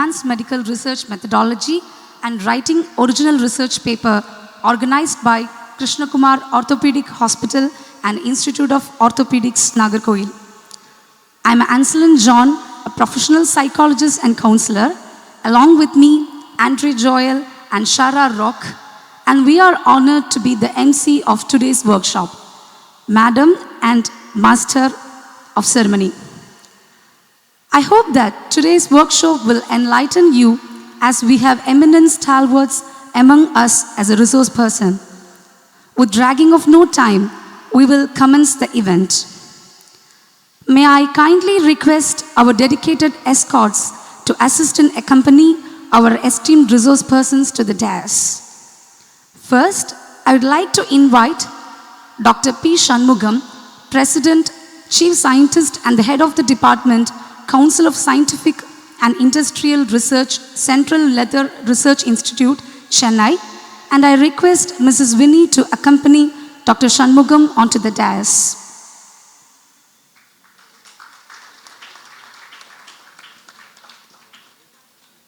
advanced medical research methodology and writing original research paper organized by KRISHNA Kumar Orthopaedic Hospital and Institute of Orthopaedics, Nagercoil. I am Anselin John, a professional psychologist and counselor. Along with me, Nagercoil and SHARAN, and we are honored to be the MC of today's workshop, Madam and Master of Ceremony. I hope that today's workshop will enlighten you as we have eminent stalwarts among us as a resource person. With dragging of no time, we will commence the event. May I kindly request our dedicated escorts to assist and accompany our esteemed resource persons to the dais. First, I would like to invite Dr. P. Shanmugam, President, Chief Scientist and the Head of the Department, Council of Scientific and Industrial Research, Central Leather Research Institute, Chennai, and I request Mrs. Winnie to accompany Dr. Shanmugam onto the dais.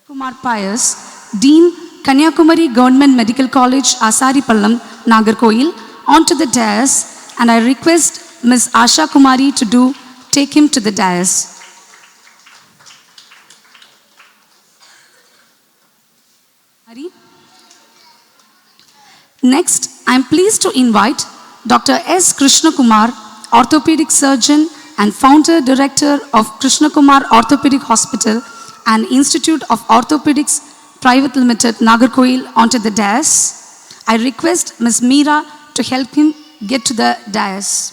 Kumar Pius, Dean, Kanyakumari Government Medical College, Asaripallam, Nagercoil, onto the dais, and I request Ms. Asha Kumari to take him to the dais. Next, I am pleased to invite Dr. S. Krishna Kumar, Orthopedic Surgeon and Founder Director of KRISHNA Kumar Orthopaedic Hospital and Institute of Orthopaedics Private Limited, Nagercoil, onto the dais. I request Ms. Meera to help him get to the dais.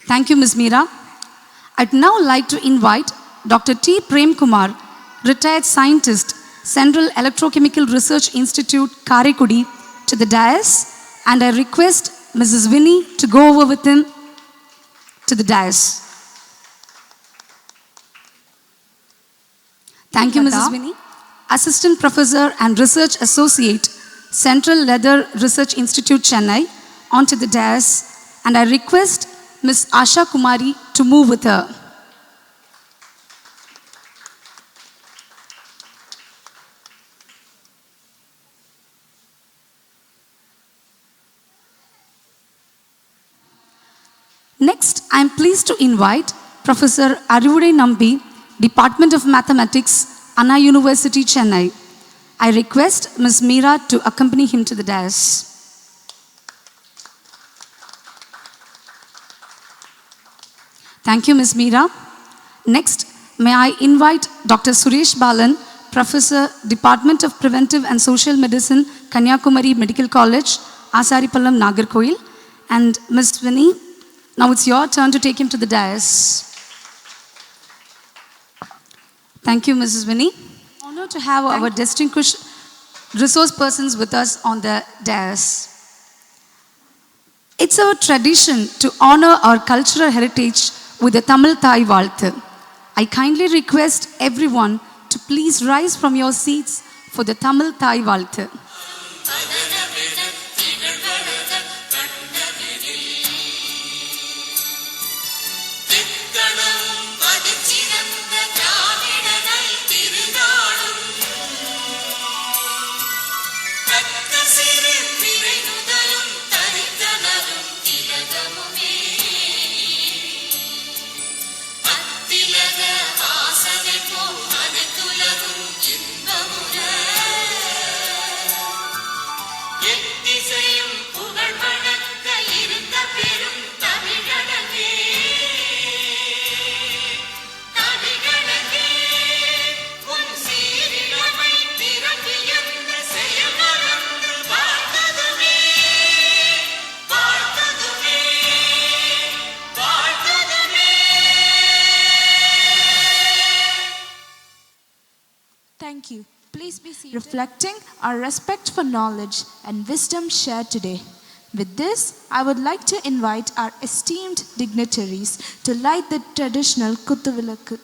Thank you, Ms. Meera. I'd now like to invite Dr. T. Prem Kumar, Retired Scientist, Central Electrochemical Research Institute, Karaikudi, to the dais, and I request Mrs. Winnie to go over with him to the dais. Thank you, Mrs. Winnie. Assistant Professor and Research Associate, Central Leather Research Institute, Chennai, onto the dais, and I request Ms. Asha Kumari to move with her. Next, I am pleased to invite Professor Arivudai Nambi, Department of Mathematics, Anna University, Chennai. I request Ms. Meera to accompany him to the dais. Thank you, Ms. Meera. Next, may I invite Dr. Suresh Balan, Professor, Department of Preventive and Social Medicine, Kanyakumari Medical College, Asaripallam, Nagercoil, and Ms. Winnie. Now it's your turn to take him to the dais. Thank you, Mrs. Winnie. Honor to have our distinguished resource persons with us on the dais. It's our tradition to honor our cultural heritage with the Tamil Thai Valthu. I kindly request everyone to please rise from your seats for the Tamil Thai Valthu. Thank you. Please be seated. Reflecting our respect for knowledge and wisdom shared today. With this, I would like to invite our esteemed dignitaries to light the traditional Kuthuvilakku.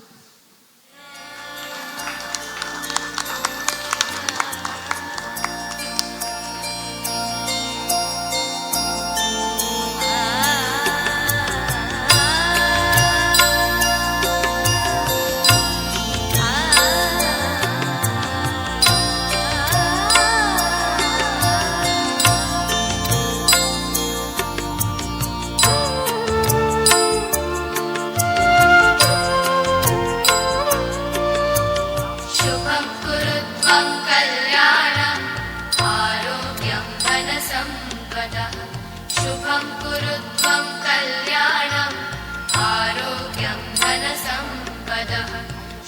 सम्पदः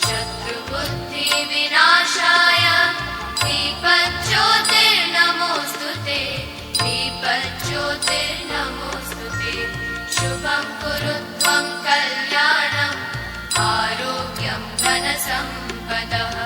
शत्रुबुद्धिविनाशाय दीपज्योतिर्नमोऽस्तु ते दीपज्योतिर्नमोऽस्तु ते शुभं कुरु त्वं कल्याणम् आरोग्यं धनसम्पदः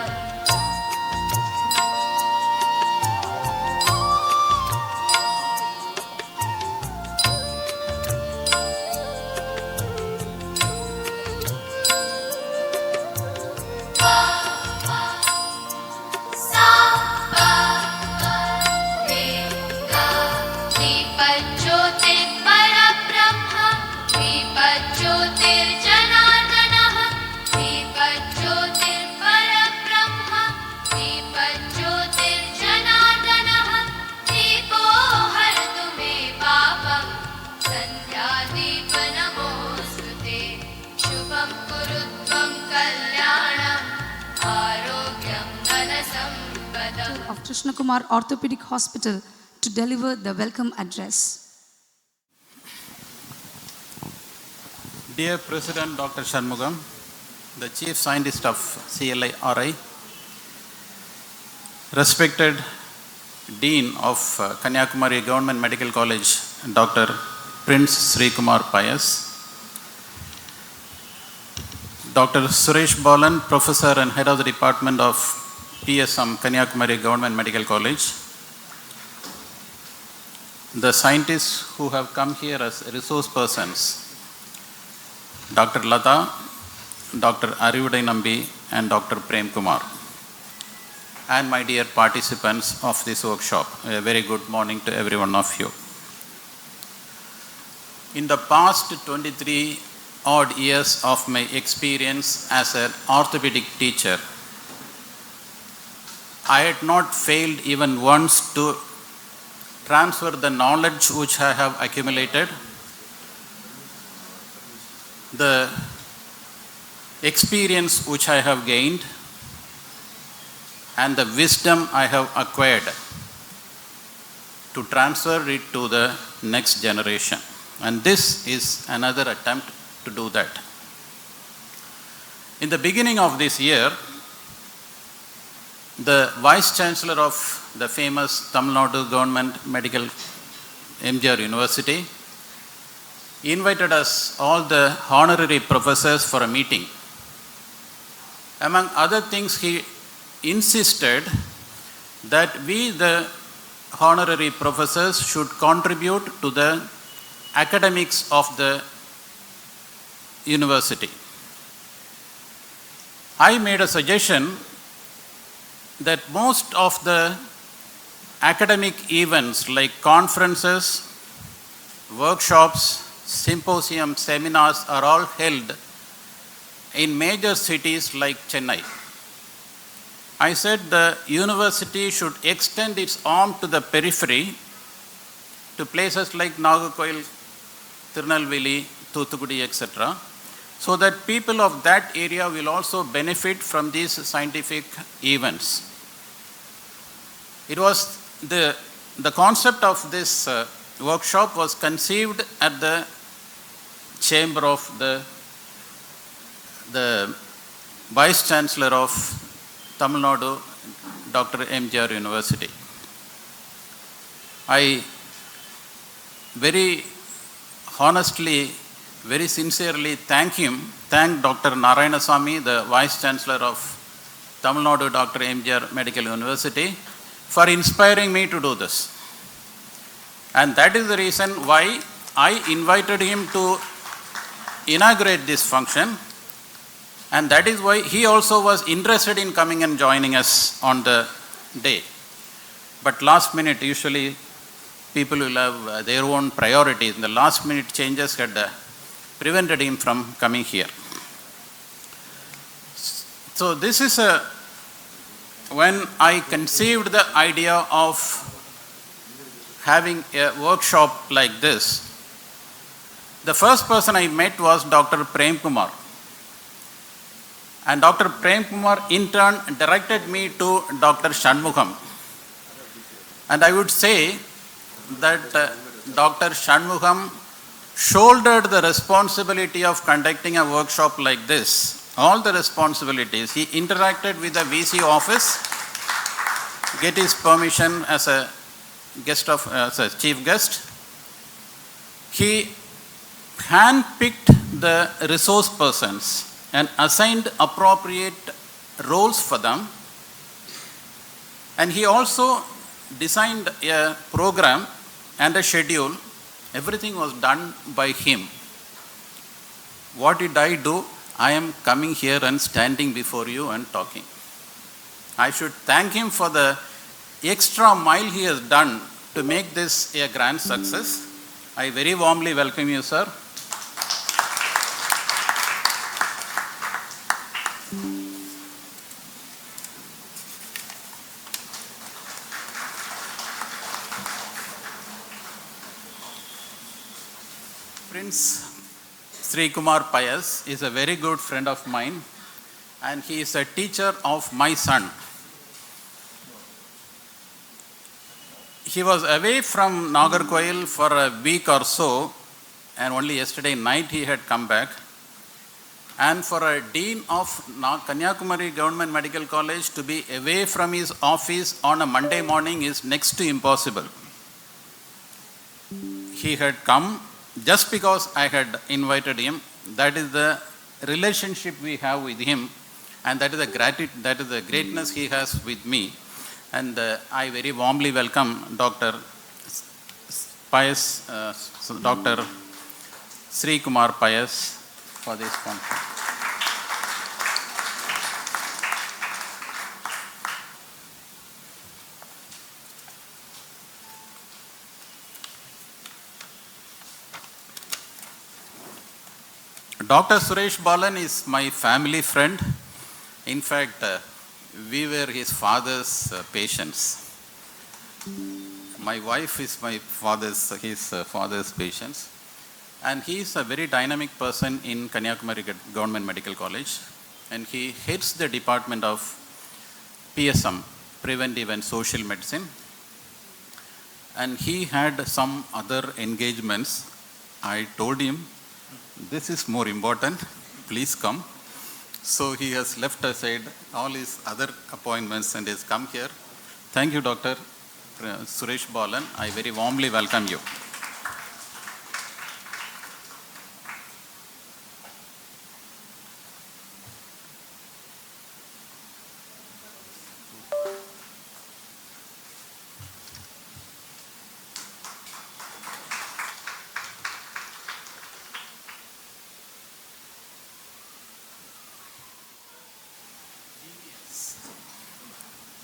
of Krishna Kumar Orthopaedic Hospital to deliver the welcome address. Dear President Dr. Shanmugam, the Chief Scientist of CLI-RI, respected Dean of Kanyakumari Government Medical College, Dr. Prince Sri Kumar Payas, Dr. Suresh Balan, Professor and Head of the Department of PSM, Kanyakumari Government Medical College, the scientists who have come here as resource persons, Dr. Lata, Dr. Arivudai Nambi, and Dr. Prem Kumar, and my dear participants of this workshop. A very good morning to every one of you. In the past 23 odd years of my experience as an orthopedic teacher, I had not failed even once to transfer the knowledge which I have accumulated, the experience which I have gained, and the wisdom I have acquired to transfer it to the next generation. And this is another attempt to do that. In the beginning of this year, the Vice Chancellor of the famous Tamil Nadu Government Medical MGR University invited us, all the honorary professors, for a meeting. Among other things, he insisted that we, the honorary professors, should contribute to the academics of the university. I made a suggestion that most of the academic events like conferences, workshops, symposiums, seminars are all held in major cities like Chennai. I said the university should extend its arm to the periphery, to places like Nagercoil, Tirunelveli, Thuthukudi, etc., so that people of that area will also benefit from these scientific events. It was the concept of this workshop was conceived at the chamber of the Vice Chancellor of Tamil Nadu, Dr. MGR University. I very honestly, very sincerely thank Dr. Narayanasamy, the Vice Chancellor of Tamil Nadu, Dr. MGR Medical University, for inspiring me to do this. And that is the reason why I invited him to inaugurate this function, and that is why he also was interested in coming and joining us on the day. But last minute, usually people will have their own priorities. The last minute changes had prevented him from coming here. So this is when I conceived the idea of having a workshop like this, the first person I met was Dr. Prem Kumar. And Dr. Prem Kumar in turn directed me to Dr. Shanmugam. And I would say that Dr. Shanmugam shouldered the responsibility of conducting a workshop like this all the responsibilities. He interacted with the VC office, get his permission as a as a chief guest. He handpicked the resource persons and assigned appropriate roles for them. And he also designed a program and a schedule. Everything was done by him. What did I do? I am coming here and standing before you and talking. I should thank him for the extra mile he has done to make this a grand success. I very warmly welcome you, sir. Prince Sri Kumar Payas is a very good friend of mine, and he is a teacher of my son. He was away from Nagercoil for a week or so, and only yesterday night he had come back. And for a dean of Kanyakumari Government Medical College to be away from his office on a Monday morning is next to impossible. He had come just because I had invited him. That is the relationship we have with him, and that is the greatness he has with me. And I very warmly welcome Dr. Payas, Dr. Sri Kumar Payas for this conference. Dr. Suresh Balan is my family friend. In fact, we were his father's patients. My wife is his father's patients. And he is a very dynamic person in Kanyakumari Government Medical College. And he heads the department of PSM, Preventive and Social Medicine. And he had some other engagements. I told him, this is more important, please come. So he has left aside all his other appointments and has come here. Thank you, Dr. Suresh Balan. I very warmly welcome you.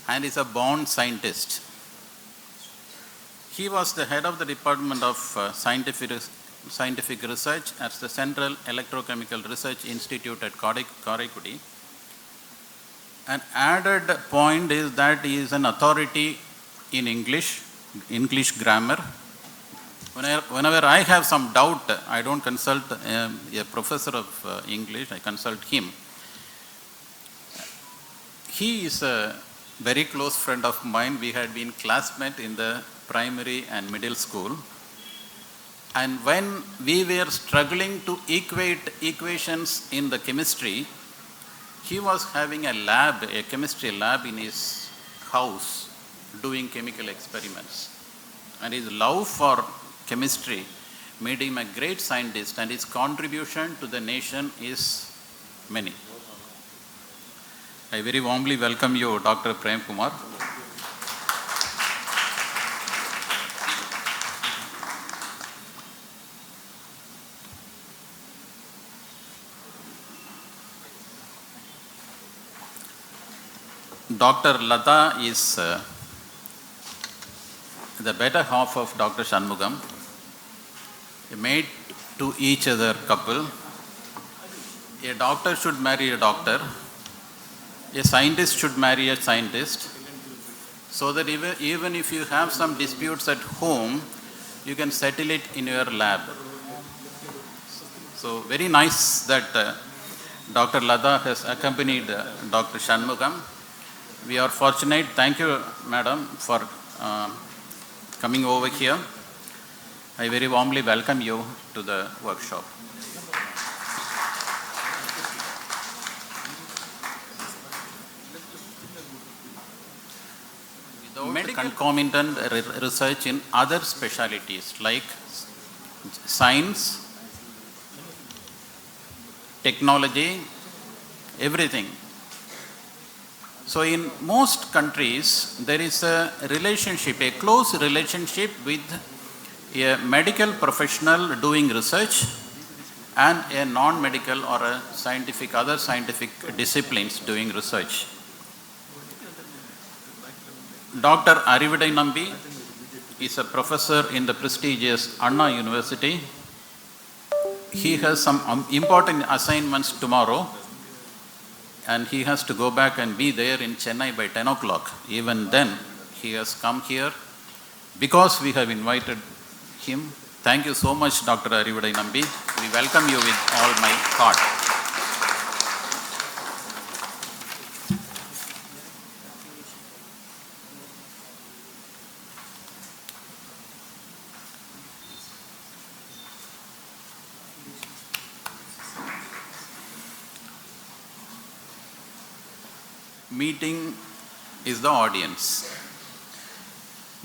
And is a born scientist. He was the head of the Department of Scientific Research at the Central Electrochemical Research Institute at Karaikudi. An added point is that he is an authority in English grammar. Whenever I have some doubt, I don't consult a professor of English, I consult him. He is a very close friend of mine. We had been classmates in the primary and middle school. And when we were struggling to equate equations in the chemistry, he was having a chemistry lab in his house doing chemical experiments. And his love for chemistry made him a great scientist, and his contribution to the nation is many. I very warmly welcome you, Dr. Prem Kumar. Dr. Lata is the better half of Dr. Shanmugam, a mate to each other couple. A doctor should marry a doctor. A scientist should marry a scientist, so that even if you have some disputes at home, you can settle it in your lab. So very nice that Dr. Lata has accompanied Dr. Shanmugam. We are fortunate. Thank you, madam, for coming over here. I very warmly welcome you to the workshop. concomitant research in other specialties like science, technology, everything. So in most countries, there is a relationship, a close relationship with a medical professional doing research and a non-medical or a scientific, other scientific disciplines doing research. Dr. Arividai Nambi is a professor in the prestigious Anna University. He has some important assignments tomorrow, and he has to go back and be there in Chennai by 10 o'clock. Even then, he has come here because we have invited him. Thank you so much, Dr. Arividai Nambi. We welcome you with all my heart. Meeting is the audience.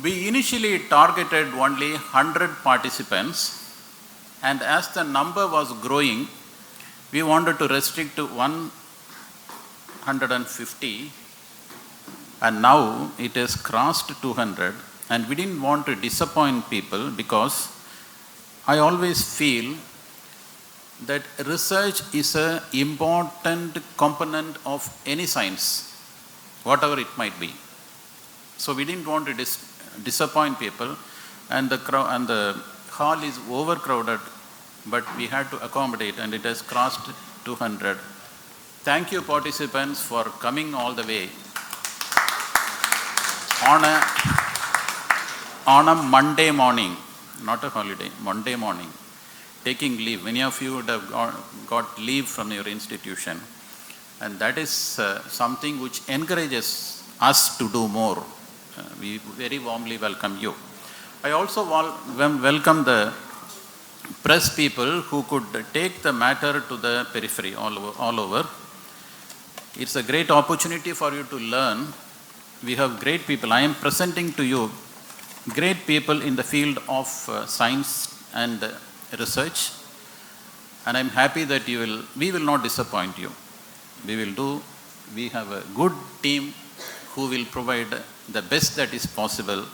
We initially targeted only 100 participants, and as the number was growing, we wanted to restrict to 150, and now it has crossed 200, and we didn't want to disappoint people because I always feel that research is an important component of any science, whatever it might be. So we didn't want to disappoint people, and the hall is overcrowded, but we had to accommodate, and it has crossed 200. Thank you, participants, for coming all the way on a Monday morning, not a holiday, Monday morning, taking leave. Many of you would have got leave from your institution. And that is something which encourages us to do more. We very warmly welcome you. I also welcome the press people who could take the matter to the periphery all over. It's a great opportunity for you to learn. We have great people. I am presenting to you great people in the field of science and research. And I'm happy that we will not disappoint you. We have a good team who will provide the best that is possible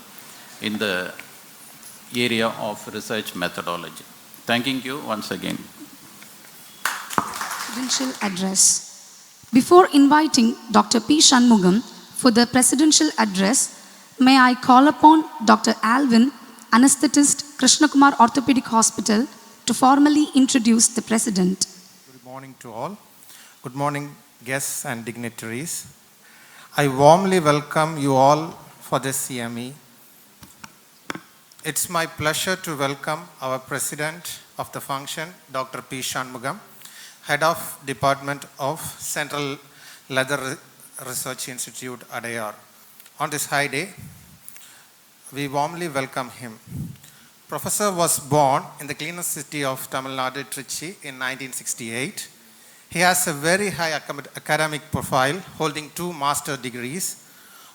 in the area of research methodology. Thanking you once again. Presidential address. Before inviting Dr. P. Shanmugam for the presidential address, may I call upon Dr. Alvin, anesthetist, KRISHNAKUMAR Orthopaedic Hospital, to formally introduce the president. Good morning to all. Good morning, guests and dignitaries. I warmly welcome you all for this CME. It's my pleasure to welcome our President of the function, Dr. P. Shanmugam, Head of Department of Central Leather Research Institute, Adayar. On this high day, we warmly welcome him. Professor was born in the cleanest city of Tamil Nadu, Trichy, in 1968. He has a very high academic profile, holding 2 master's degrees,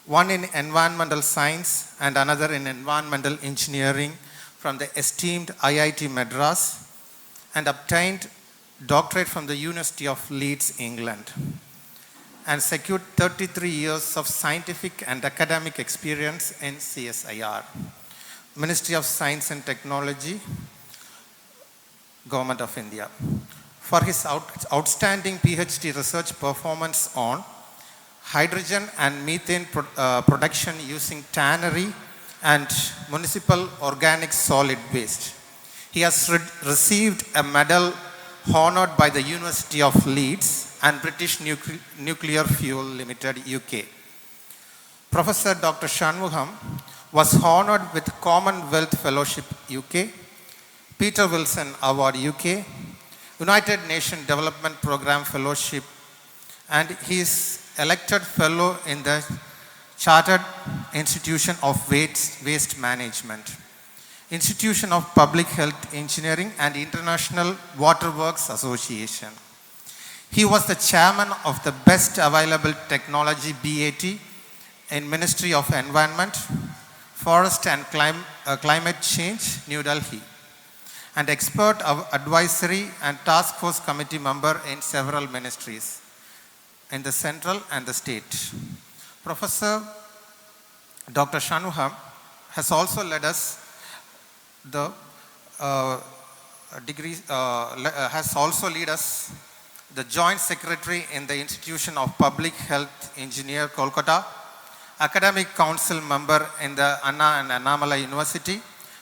one in environmental science and another in environmental engineering from the esteemed IIT Madras, and obtained doctorate from the University of Leeds, England, and secured 33 years of scientific and academic experience in CSIR, Ministry of Science and Technology, Government of India. For his outstanding PhD research performance on hydrogen and methane production using tannery and municipal organic solid waste. He has received a medal honored by the University of Leeds and British Nuclear Fuel Limited, UK. Professor Dr. Shanmugam was honored with Commonwealth Fellowship, UK, Peter Wilson Award, UK, United Nations Development Programme Fellowship, and he is elected fellow in the Chartered Institution of Waste Management, Institution of Public Health Engineering, and International Waterworks Association. He was the chairman of the Best Available Technology BAT in Ministry of Environment, Forest and Climate Change, New Delhi, and expert advisory and task force committee member in several ministries in the central and the state. Professor Dr. Shanuham has also led us the has also led us the Joint Secretary in the Institution of Public Health Engineer, Kolkata, Academic Council member in the Anna and Annamalai University,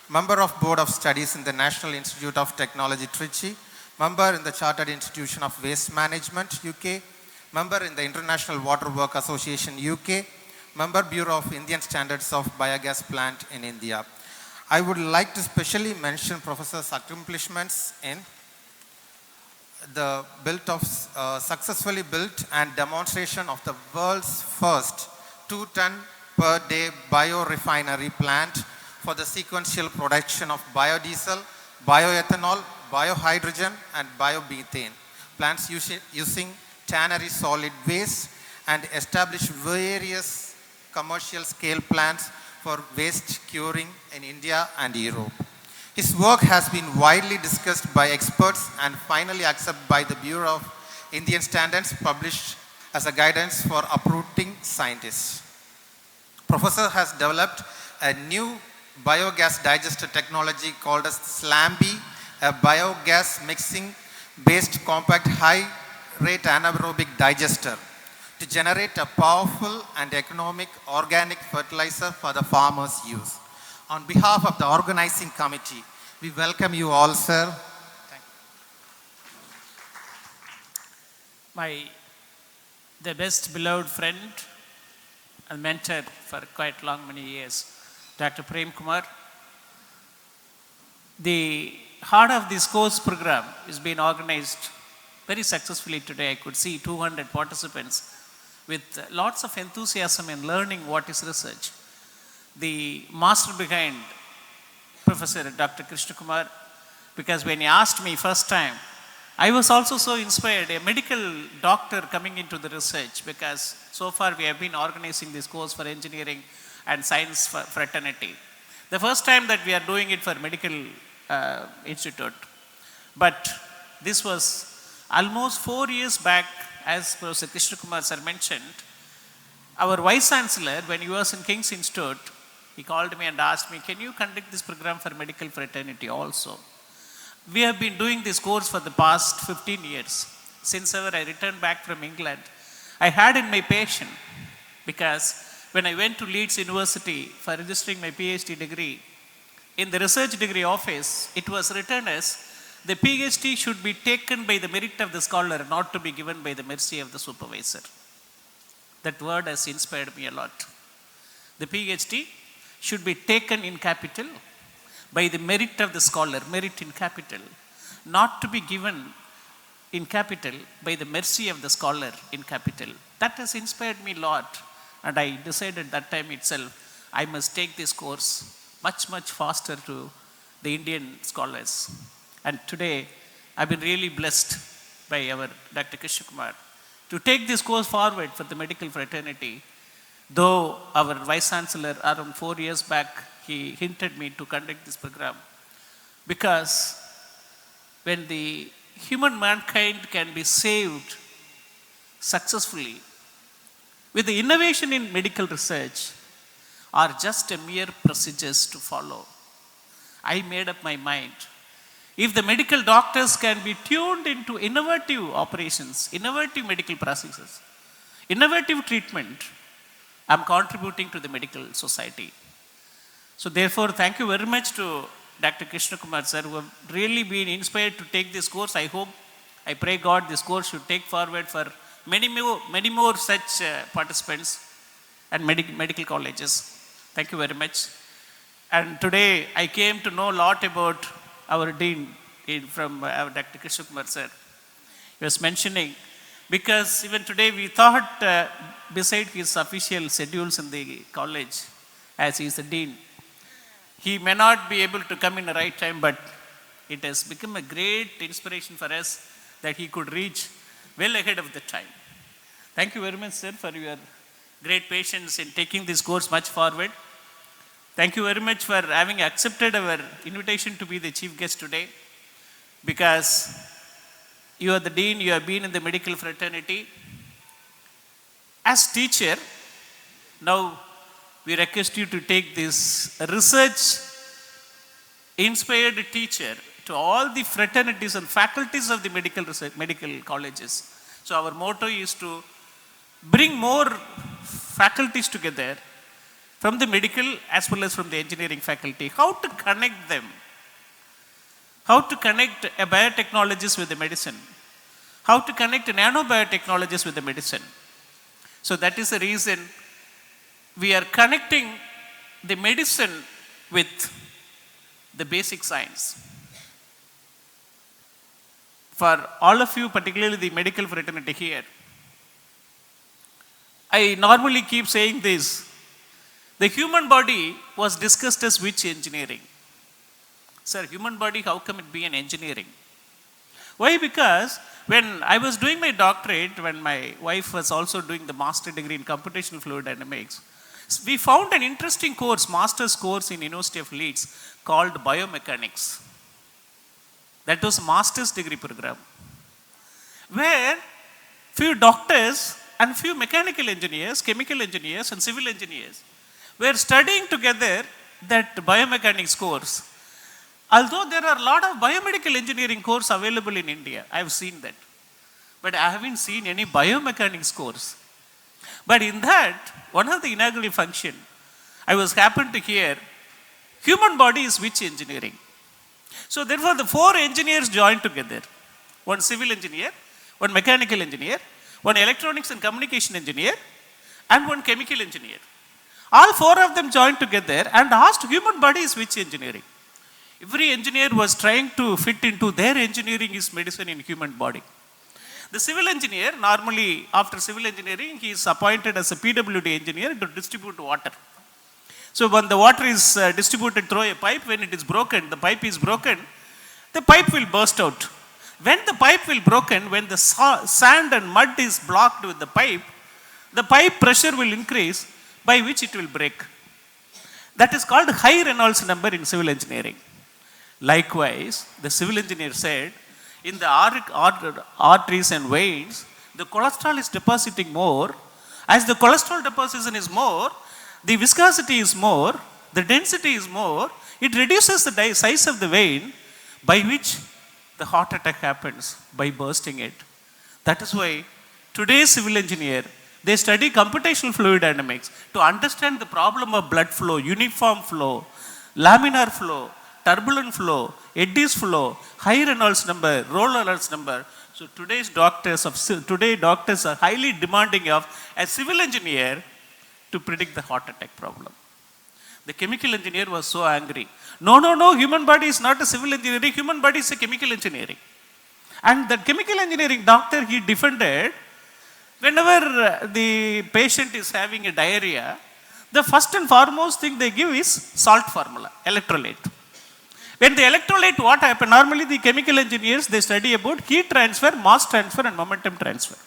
member of Board of Studies in the National Institute of Technology, Trichy, member in the Chartered Institution of Waste Management, UK, member in the International Water Work Association, UK, member Bureau of Indian Standards of Biogas Plant in India. I would like to specially mention Professor's accomplishments in the successfully built and demonstration of the world's first 2-ton per day biorefinery plant for the sequential production of biodiesel, bioethanol, biohydrogen and biomethane. Plants using tannery solid waste and establish various commercial scale plants for waste curing in India and Europe. His work has been widely discussed by experts and finally accepted by the Bureau of Indian Standards, published as a guidance for uprooting scientists. Professor has developed a new biogas digester technology called as SLAMBI, a biogas mixing based compact high rate anaerobic digester to generate a powerful and economic organic fertilizer for the farmers' use. On behalf of the organizing committee, we welcome you all, sir. The best beloved friend and mentor for quite long, many years, Dr. Prem Kumar. The heart of this course program is being organized very successfully today. I could see 200 participants with lots of enthusiasm in learning what is research. The master behind Professor Dr. Krishna Kumar, because when he asked me first time, I was also so inspired, a medical doctor coming into the research, because so far we have been organizing this course for engineering and science fraternity. The first time that we are doing it for medical institute. But this was almost 4 years back, as Professor Krishna Kumar sir mentioned. Our Vice Chancellor, when he was in King's Institute, he called me and asked me, can you conduct this program for medical fraternity also? We have been doing this course for the past 15 years. Since ever I returned back from England, I had in my passion, because when I went to Leeds University for registering my PhD degree, in the research degree office, it was written as the PhD should be taken by the merit of the scholar, not to be given by the mercy of the supervisor. That word has inspired me a lot. The PhD should be taken in capital by the merit of the scholar, merit in capital, not to be given in capital by the mercy of the scholar in capital. That has inspired me a lot, and I decided that time itself, I must take this course much faster to the Indian scholars. And today, I've been really blessed by our Dr. Krishna Kumar to take this course forward for the medical fraternity. Though our Vice Chancellor, around 4 years back, he hinted me to conduct this program. Because when the human mankind can be saved successfully, with the innovation in medical research, are just a mere procedures to follow. I made up my mind. If the medical doctors can be tuned into innovative operations, innovative medical processes, innovative treatment, I'm contributing to the medical society. So therefore, thank you very much to Dr. Krishna Kumar sir, who have really been inspired to take this course. I pray God this course should take forward for many more such participants and medical colleges. Thank you very much. And today I came to know a lot about our dean from our Dr. Krishna Kumar sir. He was mentioning, because even today we thought beside his official schedules in the college, as he is the dean, he may not be able to come in the right time, but it has become a great inspiration for us that he could reach well ahead of the time. Thank you very much, sir, for your great patience in taking this course much forward. Thank you very much for having accepted our invitation to be the chief guest today, because you are the dean, you have been in the medical fraternity. As teacher, now we request you to take this research inspired teacher to all the fraternities and faculties of the medical colleges. So our motto is to bring more faculties together from the medical as well as from the engineering faculty. How to connect them? How to connect biotechnologies with the medicine? How to connect nanobiotechnologies with the medicine? So that is the reason we are connecting the medicine with the basic science. For all of you, particularly the medical fraternity here, I normally keep saying this. The human body was discussed as which engineering? Sir, human body, how come it be an engineering? Why? Because when I was doing my doctorate, when my wife was also doing the master degree in computational fluid dynamics, we found an interesting course, master's course in University of Leeds called biomechanics. That was a master's degree program, where few doctors and few mechanical engineers, chemical engineers and civil engineers were studying together that biomechanics course. Although there are a lot of biomedical engineering course available in India, I have seen that. But I haven't seen any biomechanics course. But in that, one of the inaugural function, I was happened to hear, human body is which engineering? So therefore the four engineers joined together. One civil engineer, one mechanical engineer, one electronics and communication engineer, and one chemical engineer. All four of them joined together and asked, human body is which engineering? Every engineer was trying to fit into their engineering is medicine in human body. The civil engineer, normally after civil engineering, he is appointed as a PWD engineer to distribute water. So when the water is distributed through a pipe, when it is broken, the pipe is broken, the pipe will burst out. When the pipe will broken, when the sand and mud is blocked with the pipe pressure will increase, by which it will break. That is called high Reynolds number in civil engineering. Likewise, the civil engineer said, in the arteries and veins, the cholesterol is depositing more. As the cholesterol deposition is more, the viscosity is more, the density is more, it reduces the size of the vein, by which the heart attack happens, by bursting it. That is why today's civil engineer, they study computational fluid dynamics to understand the problem of blood flow, uniform flow, laminar flow, turbulent flow, eddies flow, high Reynolds number, low Reynolds number. So today's doctors are highly demanding of a civil engineer to predict the heart attack problem. The chemical engineer was so angry. No, human body is not a civil engineering, human body is a chemical engineering. And the chemical engineering doctor, he defended, whenever the patient is having a diarrhea, the first and foremost thing they give is salt formula, electrolyte. When the electrolyte, what happens? Normally the chemical engineers, they study about heat transfer, mass transfer and momentum transfer.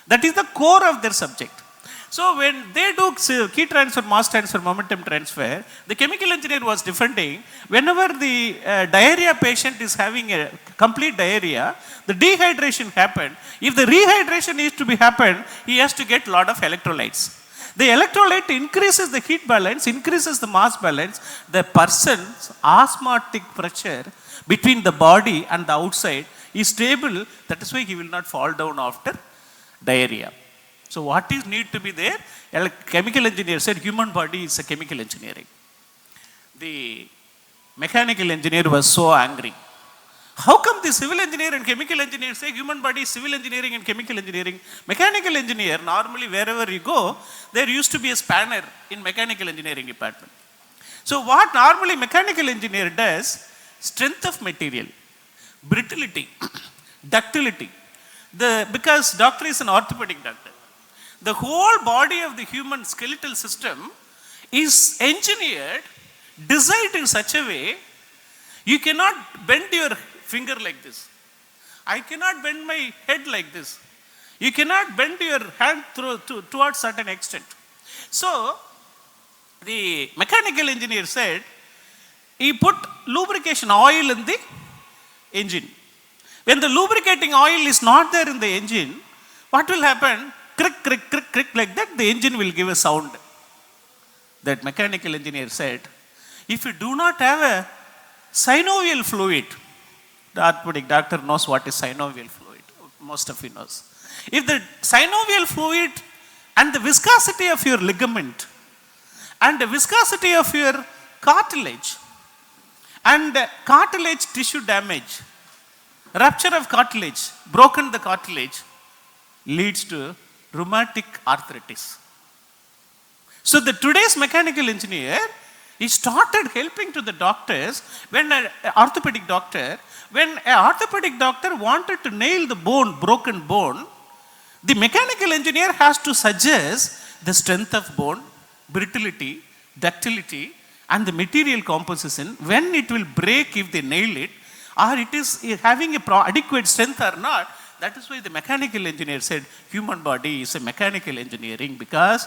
That is the core of their subject. So when they do heat transfer, mass transfer, momentum transfer, the chemical engineer was defending, whenever the diarrhea patient is having a complete diarrhea, the dehydration happened. If the rehydration is to be happen, he has to get a lot of electrolytes. The electrolyte increases the heat balance, increases the mass balance. The person's osmotic pressure between the body and the outside is stable. That is why he will not fall down after diarrhea. So what is need to be there? Chemical engineer said human body is a chemical engineering. The mechanical engineer was so angry. How come the civil engineer and chemical engineer say human body is civil engineering and chemical engineering? Mechanical engineer, normally wherever you go, there used to be a spanner in mechanical engineering department. So what normally mechanical engineer does, strength of material, brittlety, ductility. Because doctor is an orthopedic doctor. The whole body of the human skeletal system is engineered, designed in such a way, you cannot bend your finger like this. I cannot bend my head like this. You cannot bend your hand towards certain extent. So, the mechanical engineer said, he put lubrication oil in the engine. When the lubricating oil is not there in the engine, what will happen? Crick, crick, crick, crick, like that, the engine will give a sound. That mechanical engineer said, if you do not have a synovial fluid, the orthopedic doctor knows what is synovial fluid. Most of you knows. If the synovial fluid and the viscosity of your ligament and the viscosity of your cartilage and cartilage tissue damage, rupture of cartilage, broken the cartilage, leads to rheumatic arthritis. So the today's mechanical engineer, he started helping to the doctors when an orthopedic doctor wanted to nail the bone, broken bone, the mechanical engineer has to suggest the strength of bone, brittlity, ductility, and the material composition, when it will break if they nail it, or it is having adequate strength or not. That is why the mechanical engineer said human body is a mechanical engineering, because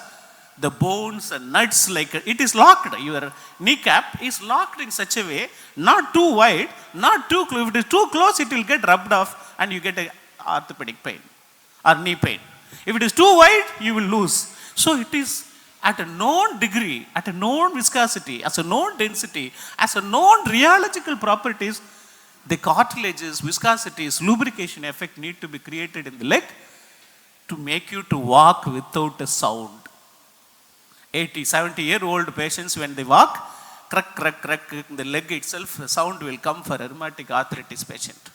the bones and nuts, like it is locked. Your kneecap is locked in such a way, not too wide, not too close. If it is too close, it will get rubbed off and you get a orthopedic pain or knee pain. If it is too wide, you will lose. So it is at a known degree, at a known viscosity, as a known density, as a known rheological properties, the cartilages, viscosities, lubrication effect need to be created in the leg to make you to walk without a sound. 80, 70-year-old patients, when they walk, crack, crack, crack, the leg itself, the sound will come for a rheumatic arthritis patient.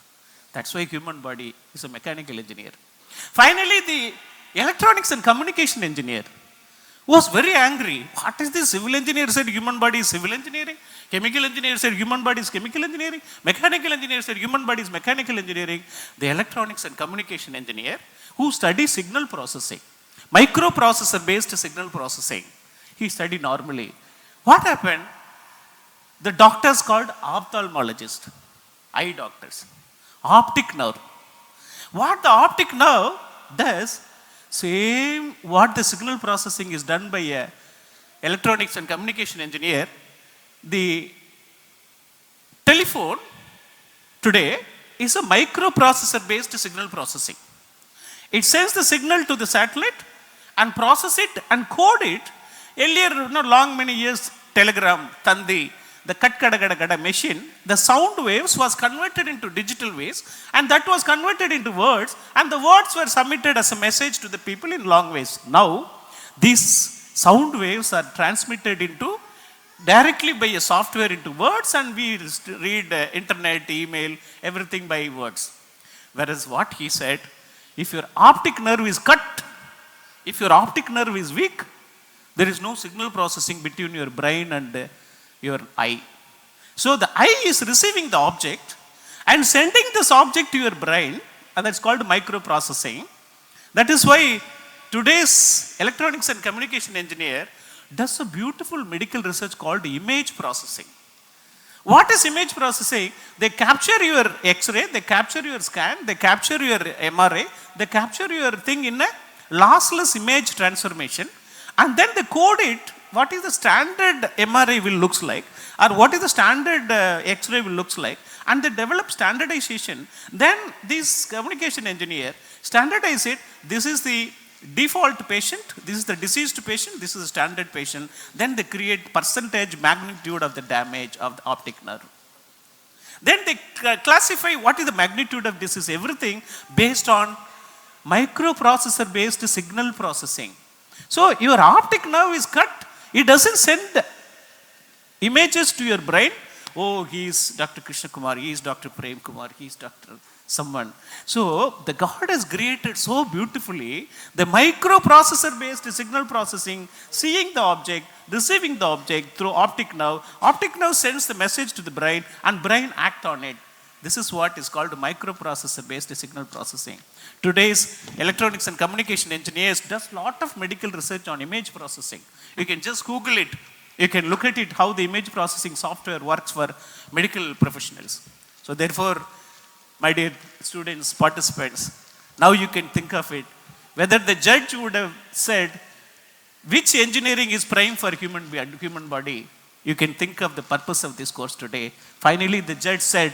That's why human body is a mechanical engineer. Finally, the electronics and communication engineer was very angry. What is this? Civil engineer said human body is civil engineering. Chemical engineer said human body is chemical engineering. Mechanical engineer said human body is mechanical engineering. The electronics and communication engineer, who studies signal processing, microprocessor based signal processing, he studied normally. What happened? The doctors called ophthalmologist, eye doctors, optic nerve. What the optic nerve does, same what the signal processing is done by a electronics and communication engineer. The telephone today is a microprocessor based signal processing. It sends the signal to the satellite and process it and code it. Earlier, long many years, telegram, Tandi, the kat machine, the sound waves was converted into digital waves, and that was converted into words, and the words were submitted as a message to the people in long waves. Now, these sound waves are transmitted into directly by a software into words, and we read internet, email, everything by words. Whereas what he said, if your optic nerve is cut, if your optic nerve is weak, there is no signal processing between your brain and your eye. So the eye is receiving the object and sending this object to your brain, and that's called microprocessing. That is why today's electronics and communication engineer does a beautiful medical research called image processing. What is image processing? They capture your X-ray, they capture your scan, they capture your MRI, they capture your thing in a lossless image transformation, and then they code it. What is the standard MRI will looks like, or what is the standard X-ray will looks like, and they develop standardization. Then this communication engineer standardize it. This is the default patient, this is the deceased patient, this is the standard patient. Then they create percentage magnitude of the damage of the optic nerve. Then they classify what is the magnitude of disease, everything based on microprocessor based signal processing. So your optic nerve is cut, it doesn't send images to your brain. Oh, he is Dr. Krishna Kumar, he is Dr. Prem Kumar, he is Dr. someone. So the God has created so beautifully the microprocessor based signal processing, seeing the object, receiving the object through optic nerve. Optic nerve sends the message to the brain and brain act on it. This is what is called microprocessor based signal processing. Today's electronics and communication engineers does lot of medical research on image processing. You can just Google it. You can look at it, how the image processing software works for medical professionals. So therefore, my dear students, participants, now you can think of it. Whether the judge would have said, which engineering is prime for human body, you can think of the purpose of this course today. Finally, the judge said,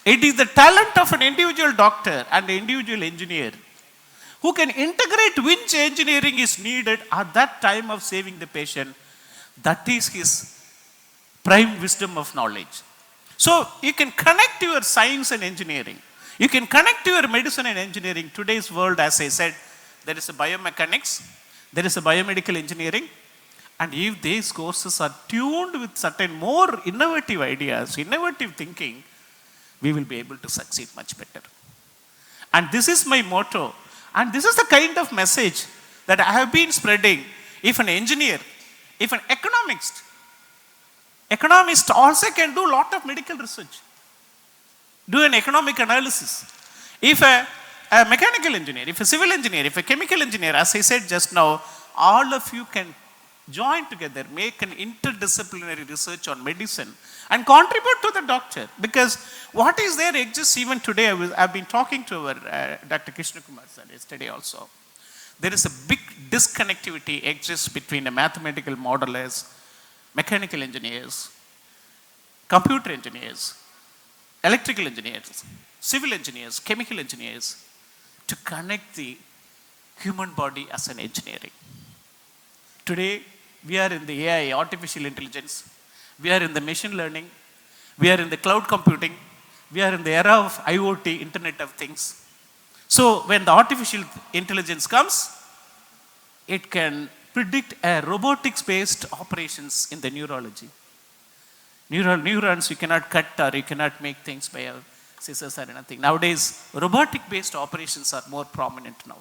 it is the talent of an individual doctor and an individual engineer who can integrate which engineering is needed at that time of saving the patient. That is his prime wisdom of knowledge. So you can connect your science and engineering. You can connect your medicine and engineering. Today's world, as I said, there is a biomechanics, there is a biomedical engineering, and if these courses are tuned with certain more innovative ideas, innovative thinking, we will be able to succeed much better. And this is my motto. And this is the kind of message that I have been spreading. If an engineer, if an economist also can do a lot of medical research, do an economic analysis. If a mechanical engineer, if a civil engineer, if a chemical engineer, as I said just now, all of you can join together, make an interdisciplinary research on medicine and contribute to the doctor. Because what is there exists even today. I've been talking to our Dr. Krishna Kumar sir yesterday also. There is a big disconnectivity exists between the mathematical modelers, mechanical engineers, computer engineers, electrical engineers, civil engineers, chemical engineers, to connect the human body as an engineering. Today, we are in the AI, artificial intelligence. We are in the machine learning. We are in the cloud computing. We are in the era of IoT, Internet of Things. So when the artificial intelligence comes, it can predict a robotics-based operations in the neurology. Neurons you cannot cut or you cannot make things by a scissors or anything. Nowadays, robotic-based operations are more prominent now.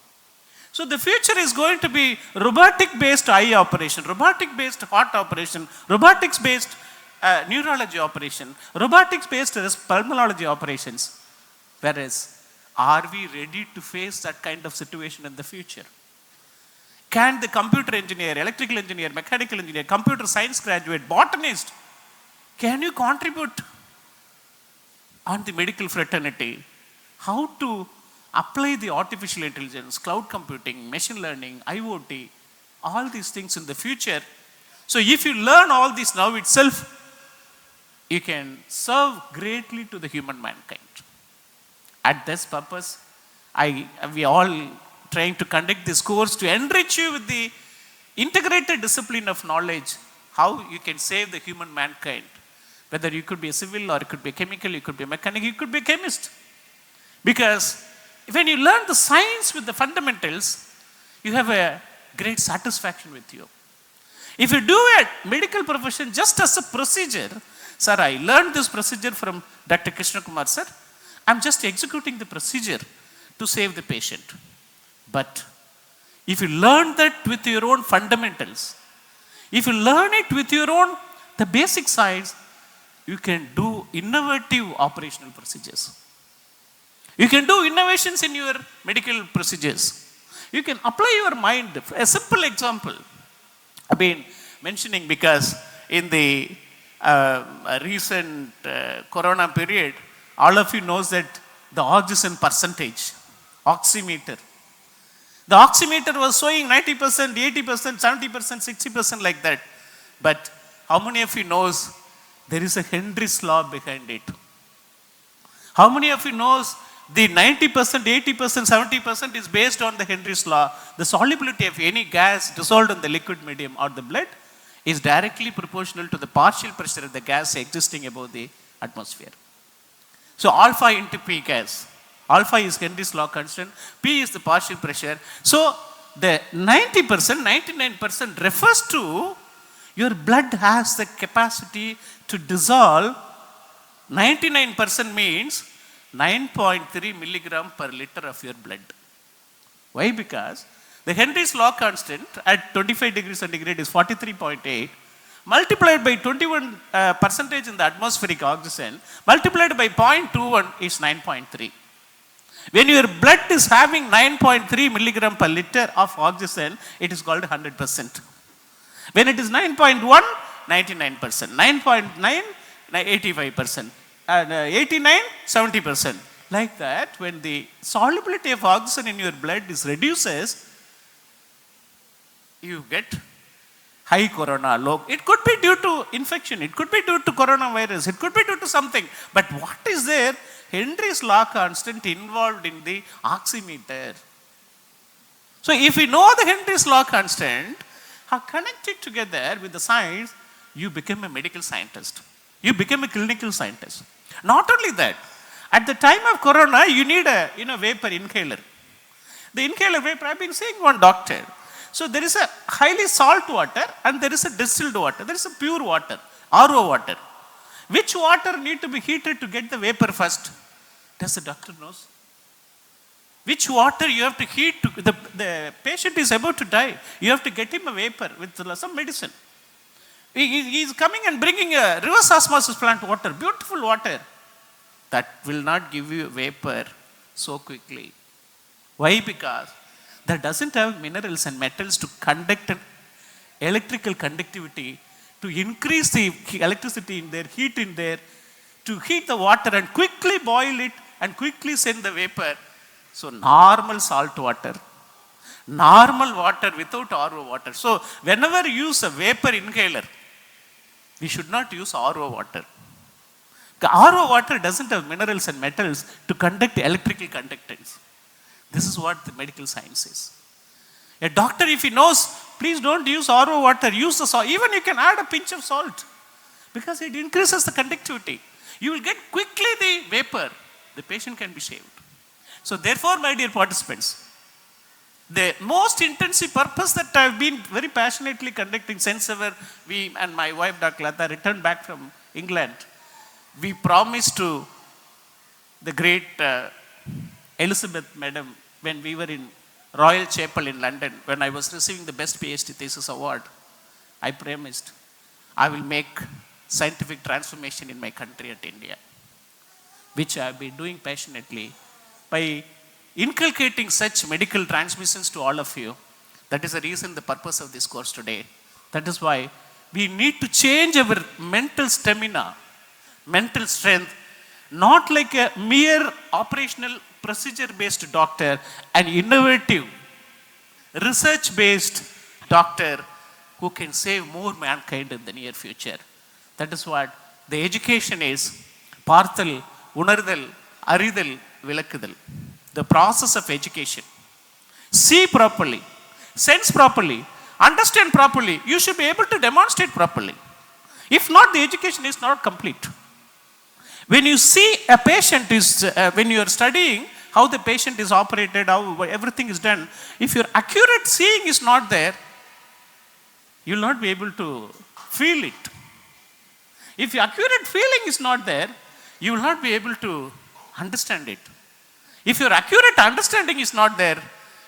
So the future is going to be robotic-based eye operation, robotic-based heart operation, robotics-based neurology operation, robotics-based pulmonology operations. Whereas, are we ready to face that kind of situation in the future? Can the computer engineer, electrical engineer, mechanical engineer, computer science graduate, botanist, can you contribute on the medical fraternity? How to apply the artificial intelligence, cloud computing, machine learning, IoT, all these things in the future. So if you learn all this now itself, you can serve greatly to the human mankind. At this purpose, we all trying to conduct this course to enrich you with the integrated discipline of knowledge, how you can save the human mankind. Whether you could be a civil or it could be a chemical, you could be a mechanic, you could be a chemist. Because when you learn the science with the fundamentals, you have a great satisfaction with you. If you do a medical profession just as a procedure, sir, I learned this procedure from Dr. Krishna Kumar sir, I'm just executing the procedure to save the patient. But if you learn that with your own fundamentals, if you learn it with your own, the basic science, you can do innovative operational procedures. You can do innovations in your medical procedures. You can apply your mind. A simple example I've been mentioning because in the recent corona period, all of you knows that the oxygen percentage, oximeter. The oximeter was showing 90%, 80%, 70%, 60% like that. But how many of you knows there is a Henry's law behind it? How many of you knows the 90%, 80%, 70% is based on the Henry's law? The solubility of any gas dissolved in the liquid medium or the blood is directly proportional to the partial pressure of the gas existing above the atmosphere. So alpha into P gas. Alpha is Henry's law constant. P is the partial pressure. So the 90%, 99% refers to your blood has the capacity to dissolve. 99% means 9.3 milligram per liter of your blood. Why? Because the Henry's law constant at 25 degrees centigrade is 43.8, multiplied by 21 percentage in the atmospheric oxygen, multiplied by 0.21 is 9.3. When your blood is having 9.3 milligram per liter of oxygen, it is called 100%. When it is 9.1, 99%, 9.9, 85%, and 89, 70%. Like that, when the solubility of oxygen in your blood is reduces, you get high corona, low. It could be due to infection, it could be due to coronavirus, it could be due to something. But what is there? Henry's law constant involved in the oximeter. So if we know the Henry's law constant, connect it together with the science, you become a medical scientist. You become a clinical scientist. Not only that, at the time of corona, you need a vapor inhaler. The inhaler vapor, I've been seeing one doctor. So there is a highly salt water and there is a distilled water. There is a pure water, RO water. Which water need to be heated to get the vapor first? Does the doctor knows? Which water you have to heat? The patient is about to die. You have to get him a vapor with some medicine. He is coming and bringing a reverse osmosis plant water, beautiful water. That will not give you a vapor so quickly. Why? Because that doesn't have minerals and metals to conduct an electrical conductivity, to increase the electricity in there, heat in there, to heat the water and quickly boil it and quickly send the vapor. So normal salt water, normal water without RO water. So whenever you use a vapor inhaler, we should not use RO water. The RO water doesn't have minerals and metals to conduct electrical conductance. This is what the medical science is. A doctor, if he knows, please don't use RO water, use the salt. Even you can add a pinch of salt because it increases the conductivity. You will get quickly the vapor. The patient can be saved. So therefore, my dear participants, the most intensive purpose that I have been very passionately conducting since ever we and my wife, Dr. Lata, returned back from England, we promised to the great Elizabeth Madam when we were in Royal Chapel in London, when I was receiving the best PhD thesis award, I promised I will make scientific transformation in my country at India, which I have been doing passionately by inculcating such medical transmissions to all of you. That is the reason, the purpose of this course today. That is why we need to change our mental stamina, mental strength, not like a mere operational procedure-based doctor, an innovative, research-based doctor who can save more mankind in the near future. That is what the education is. Parthal, Unardal, Aridal, Vilakudal. The process of education. See properly, sense properly, understand properly. You should be able to demonstrate properly. If not, the education is not complete. When you see a patient when you are studying how the patient is operated, how everything is done, if your accurate seeing is not there, you will not be able to feel it. If your accurate feeling is not there, you will not be able to understand it. If your accurate understanding is not there,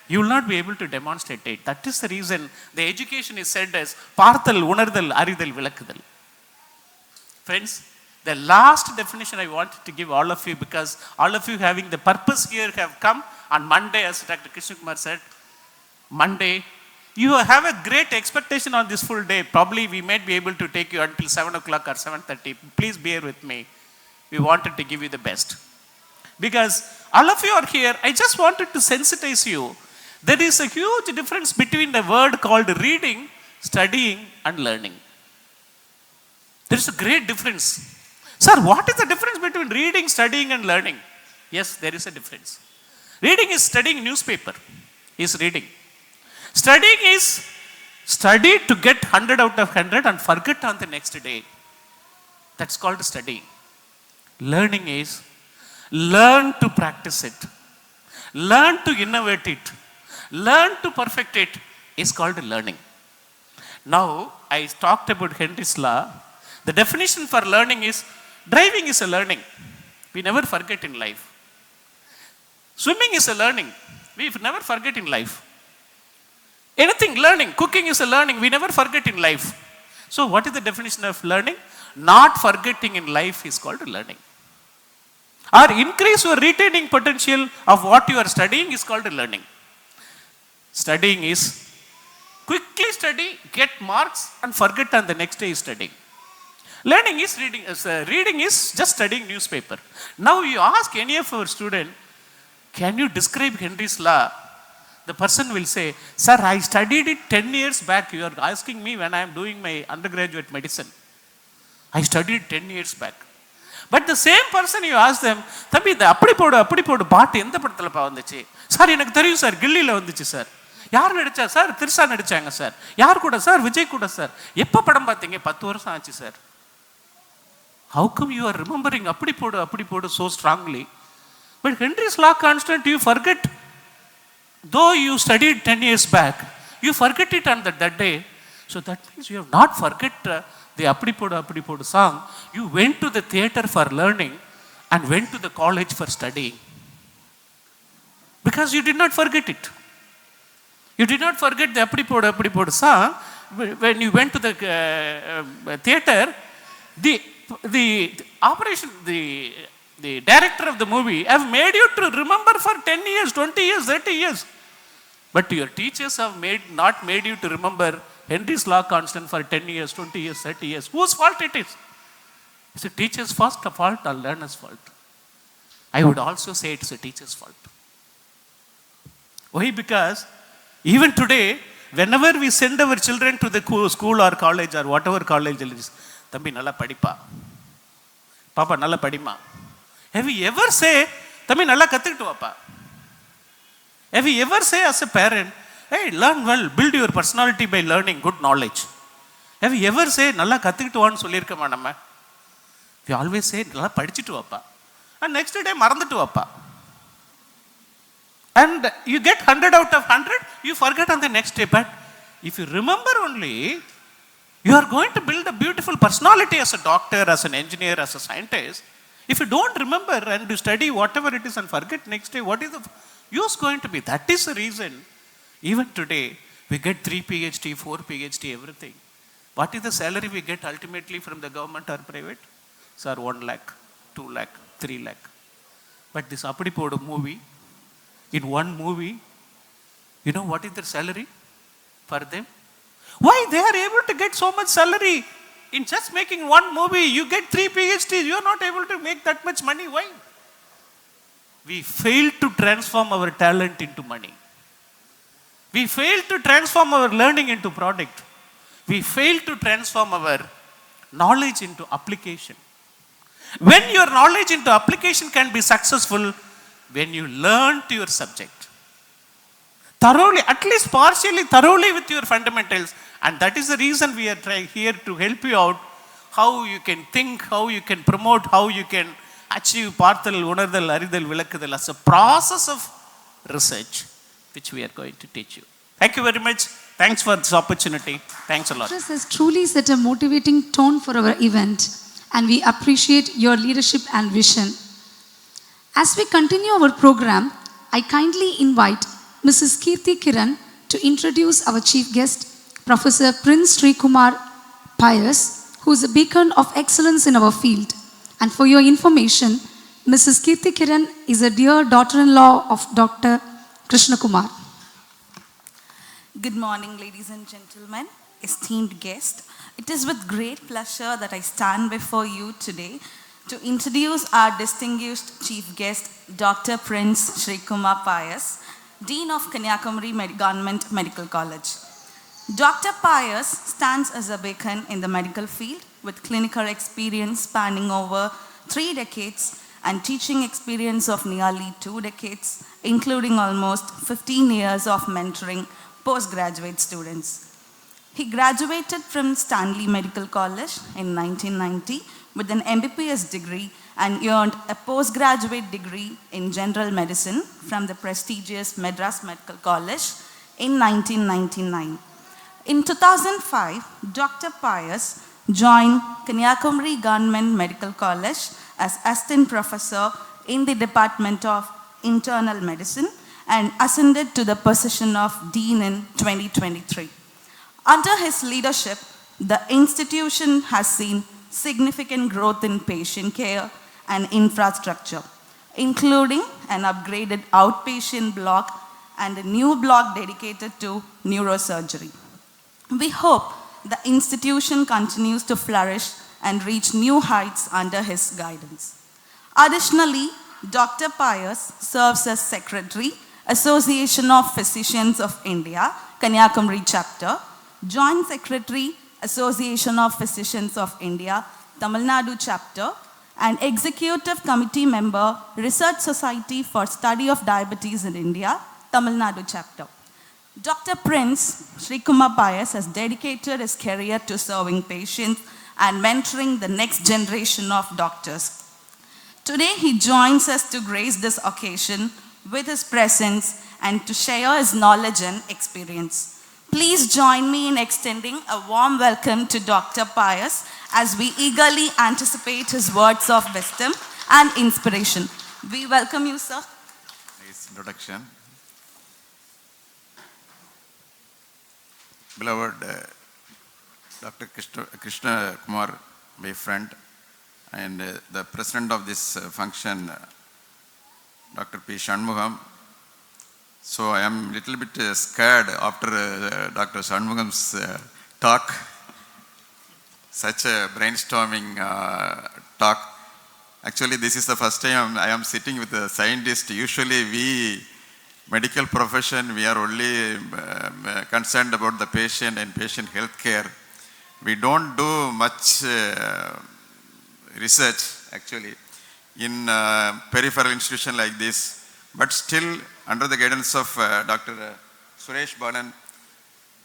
you will not be able to demonstrate it. That is the reason the education is said as Parthal, Unardal, Aridal, Vilakudal. Friends, the last definition I wanted to give all of you, because all of you having the purpose here have come on Monday, as Dr. Krishna Kumar said, Monday. You have a great expectation on this full day. Probably we might be able to take you until 7 o'clock or 7:30. Please bear with me. We wanted to give you the best. Because all of you are here, I just wanted to sensitize you. There is a huge difference between the word called reading, studying, and learning. There is a great difference. Sir, what is the difference between reading, studying, and learning? Yes, there is a difference. Reading is studying newspaper, is reading. Studying is study to get 100 out of 100 and forget on the next day. That's called studying. Learning is learn to practice it, learn to innovate it, learn to perfect it is called learning. Now, I talked about Henry's law. The definition for learning is, driving is a learning. We never forget in life. Swimming is a learning. We never forget in life. Anything learning, cooking is a learning. We never forget in life. So what is the definition of learning? Not forgetting in life is called learning. Or increase your retaining potential of what you are studying is called learning. Studying is quickly study, get marks, and forget on the next day is studying. Learning is reading. Reading is just studying newspaper. Now you ask any of our student, can you describe Henry's law? the person will say, sir, I studied it 10 years back. You are asking me when I am doing my undergraduate medicine. I studied 10 years back. But the same person you ask them, தம்பி இந்த அப்படி போடு பாட்டு எந்த படத்தில் வந்துச்சு sir? எனக்கு தெரியும் சார், கில்லியில் வந்துச்சு சார். யார் நடிச்சா சார்? திரிஷா நடிச்சாங்க சார். யார் கூட சார்? விஜய் கூட சார். எப்போ படம் பார்த்தீங்க? 10 வருஷம் ஆச்சு sir. How come you are remembering அப்படி போடு so strongly? But Henry's law constant, you forget. Though you studied 10 years back, you forget it on that day. So that means you have not forget the Appadi Podu song. You went to the theater for learning and went to the college for studying. Because you did not forget it. You did not forget the Appadi Podu song. When you went to the theater, the operation, the director of the movie have made you to remember for 10 years, 20 years, 30 years. But your teachers have not made you to remember Henry's law constant for 10 years, 20 years, 30 years. Whose fault it is? Is it teacher's fault or learner's fault? I would also say it's a teacher's fault. Why? Because even today, whenever we send our children to the school or college or whatever college it is, தம்பி நல்லா படிப்பா, பாப்பா நல்லா படிமா. Have you ever say, தம்பி நல்லா கத்துக்கிட்டு வாப்பா? Have you ever say as a parent, hey, learn well, build your personality by learning good knowledge? Have you ever say, நல்லா கத்துக்கிட்டு வான்னு சொல்லியிருக்கோமா நம்ம? We always say, நல்லா படிச்சுட்டு வாப்பா. And next day மறந்துட்டு வாப்பா. And you get 100 out of 100, you forget on the next day. But if you remember only, you are going to build a beautiful personality as a doctor, as an engineer, as a scientist. If you don't remember and you study whatever it is and forget next day, what is the use going to be? That is the reason, even today, we get 3 PhD, 4 PhD, everything. What is the salary we get ultimately from the government or private? Sir, 1 lakh, 2 lakh, 3 lakh. But this Appadi Podu movie, in one movie, you know what is their salary for them? Why they are able to get so much salary? In just making one movie, you get 3 PhDs, you are not able to make that much money. Why? We fail to transform our talent into money. We fail to transform our learning into product. We fail to transform our knowledge into application. When your knowledge into application can be successful, when you learn to your subject thoroughly, at least partially, thoroughly with your fundamentals. And that is the reason we are here to help you out, how you can think, how you can promote, how you can achieve Parthal, Unardal, Aridal, Vilakadal as a process of research, which we are going to teach you. Thank you very much. Thanks for this opportunity. Thanks a lot. This has truly set a motivating tone for our event, and we appreciate your leadership and vision. As we continue our program, I kindly invite Mrs. Kirti Kiran to introduce our chief guest, Professor Prince Sri Kumar Pius, who is a beacon of excellence in our field. And for your information, Mrs. Kirti Kiran is a dear daughter-in-law of Dr. Krishna Kumar. Good morning, ladies and gentlemen, esteemed guests. It is with great pleasure that I stand before you today to introduce our distinguished chief guest, Dr. Prince Sri Kumar Pius, Dean of Kanyakumari Government Medical College. Dr. Pius stands as a beacon in the medical field with clinical experience spanning over 3 decades and teaching experience of nearly 2 decades, including almost 15 years of mentoring postgraduate students. He graduated from Stanley Medical College in 1990 with an MBBS degree and earned a postgraduate degree in general medicine from the prestigious Madras Medical College in 1999. In 2005, Dr. Pius joined Kanyakumari Government Medical College as assistant professor in the Department of Internal Medicine and ascended to the position of Dean in 2023. Under his leadership, the institution has seen significant growth in patient care and infrastructure, including an upgraded outpatient block and a new block dedicated to neurosurgery. We hope the institution continues to flourish and reach new heights under his guidance. Additionally, Dr. Pius serves as secretary Association of Physicians of India, Kanyakumari chapter, Joint Secretary, Association of Physicians of India, Tamil Nadu chapter, and Executive Committee member, Research Society for Study of Diabetes in India, Tamil Nadu chapter. Dr. Prince Sri Kumar Pius has dedicated his career to serving patients and mentoring the next generation of doctors. Today, he joins us to grace this occasion with his presence and to share his knowledge and experience. Please join me in extending a warm welcome to Dr. Pius as we eagerly anticipate his words of wisdom and inspiration. We welcome you, sir. Nice introduction. Beloved Dr. Krishna Kumar, my friend, and the president of this function, Dr. P. Shanmugam. So I am a little bit scared after Dr. Shanmugam's talk, such a brainstorming talk. Actually, this is the first time I am sitting with a scientist. Usually we, medical profession, we are only concerned about the patient and patient health care. We don't do much research actually in peripheral institution like this, but still under the guidance of Dr. Suresh Balan,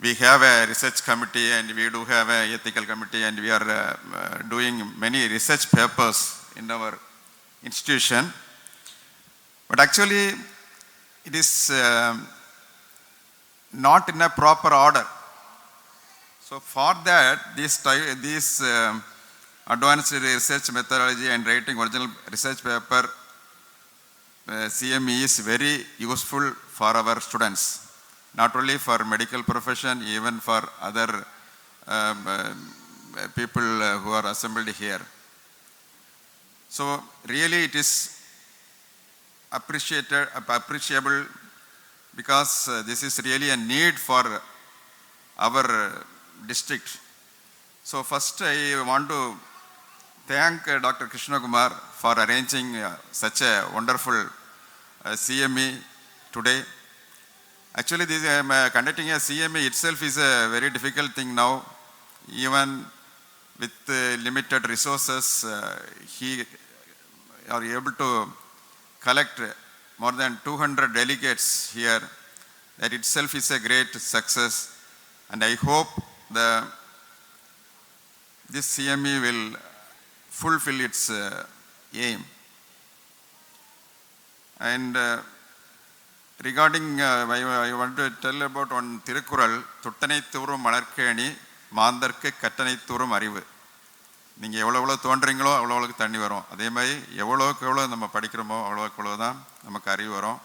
we have a research committee and we do have an ethical committee, and we are doing many research papers in our institution. But actually it is not in a proper order. So for that, this advanced research methodology and writing original research paper, CME is very useful for our students, not only for medical profession, even for other people who are assembled here. So really it is appreciable, because this is really a need for our district. So first I want to thank Dr. Krishna Kumar for arranging such a wonderful CME today. Actually, conducting a CME itself is a very difficult thing now. Even with limited resources, he are able to collect more than 200 delegates here. That itself is a great success, and I hope this CME will fulfill its aim. And regarding, I want to tell about on Tirukkural, Thuttanai Thoorum Malarkeni, Mandarke Kattanai Thoorum Arivu. நீங்கள் எவ்வளோ தோன்றீங்களோ அவ்வளோவுக்கு தண்ணி வரும். அதே மாதிரி எவ்வளோக்கு எவ்வளோ நம்ம படிக்கிறோமோ அவ்வளோக்கு எவ்வளோ தான் நமக்கு அறிவு வரும்.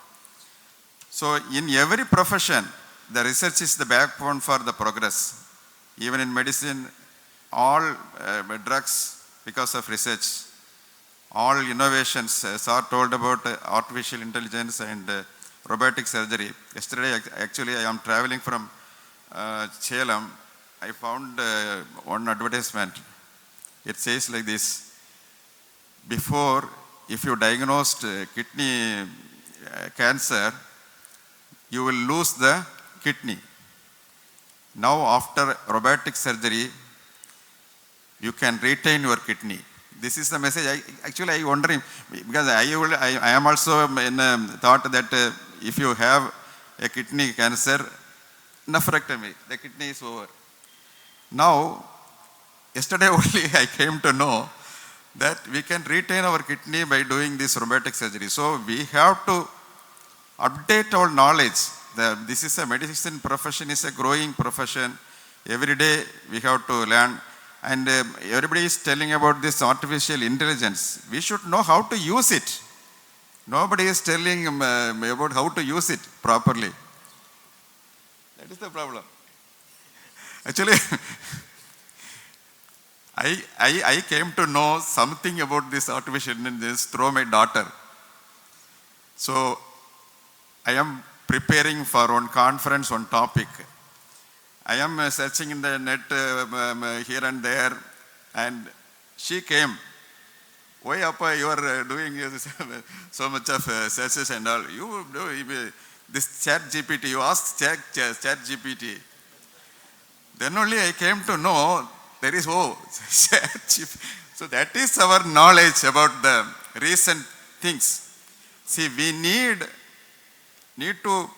So in every profession the research is the backbone for the progress. Even in medicine, all drugs because of research, all innovations. Sir told about artificial intelligence and robotic surgery. Yesterday, actually, I am traveling from Chellam. I found one advertisement. It says like this: before, if you diagnosed kidney cancer, you will lose the kidney. Now, after robotic surgery, you can retain your kidney. This is the message. I wondering, because I am also in thought that if you have a kidney cancer, nephrectomy, the kidney is over. Now, yesterday only I came to know that we can retain our kidney by doing this robotic surgery. So we have to update our knowledge. This is a medicine profession, is a growing profession. Every day we have to learn. And everybody is telling about this artificial intelligence. We should know how to use it. Nobody is telling about how to use it properly. That is the problem. Actually, I came to know something about this artificial intelligence through my daughter. So I am preparing for one conference on topic. I am searching in the net here and there, and she came. Why, Appa, you are doing so much of searches and all? You do this chat GPT, you ask chat GPT. Then only I came to know there is, chat GPT. So that is our knowledge about the recent things. See, we need to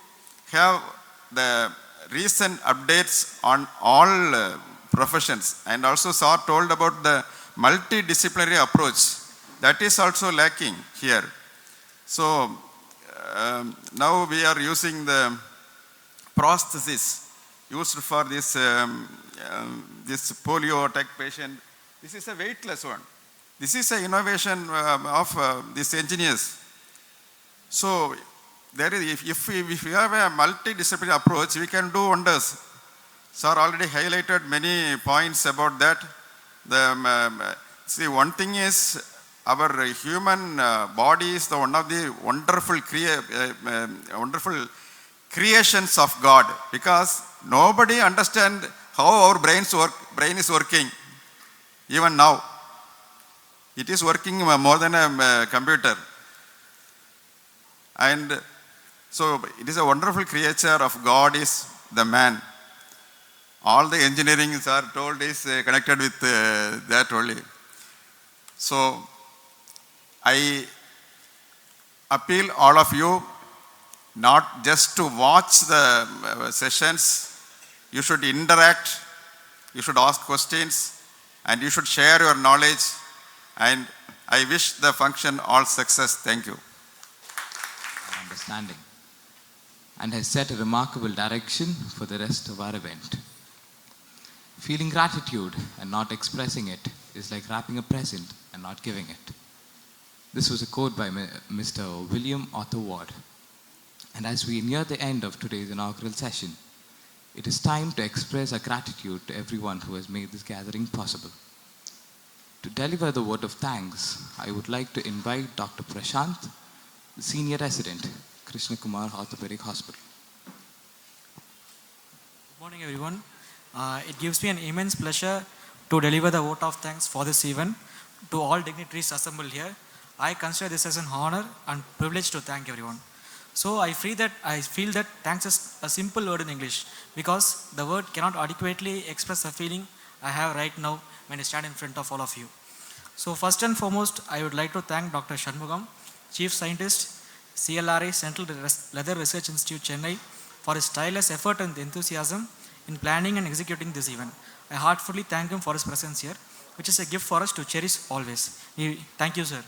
have the recent updates on all professions. And also Sir told about the multidisciplinary approach. That is also lacking here. So now we are using the prosthesis used for this, this polio attack patient. This is a weightless one. This is an innovation of these engineers. So there is, if we have a multidisciplinary approach, we can do wonders. Sir already highlighted many points about that. See, one thing is our human body is one of the wonderful creations of God, because nobody understands how our brain is working. Even now, it is working more than a computer. And so it is a wonderful creature of God is the man. All the engineering are told is connected with that only. So I appeal all of you not just to watch the sessions, you should interact, you should ask questions, and you should share your knowledge. And I wish the function all success. Thank you. Understanding, and has set a remarkable direction for the rest of our event. Feeling gratitude and not expressing it is like wrapping a present and not giving it. This was a quote by Mr. William Arthur Ward. And as we near the end of today's inaugural session, it is time to express our gratitude to everyone who has made this gathering possible. To deliver the word of thanks, I would like to invite Dr. Prashant, the Senior Resident, KRISHNA KUMAR Orthopaedic Hospital. Good morning, everyone. It gives me an immense pleasure to deliver the vote of thanks for this event to all dignitaries assembled here. I consider this as an honor and privilege to thank everyone. So I feel that thanks is a simple word in English, because the word cannot adequately express the feeling I have right now when I stand in front of all of you. So first and foremost, I would like to thank Dr. Shanmugam, Chief Scientist, CLRA Central Leather Research Institute, Chennai, for his tireless effort and enthusiasm in planning and executing this event. I heartfully thank him for his presence here, which is a gift for us to cherish always. Thank you, sir.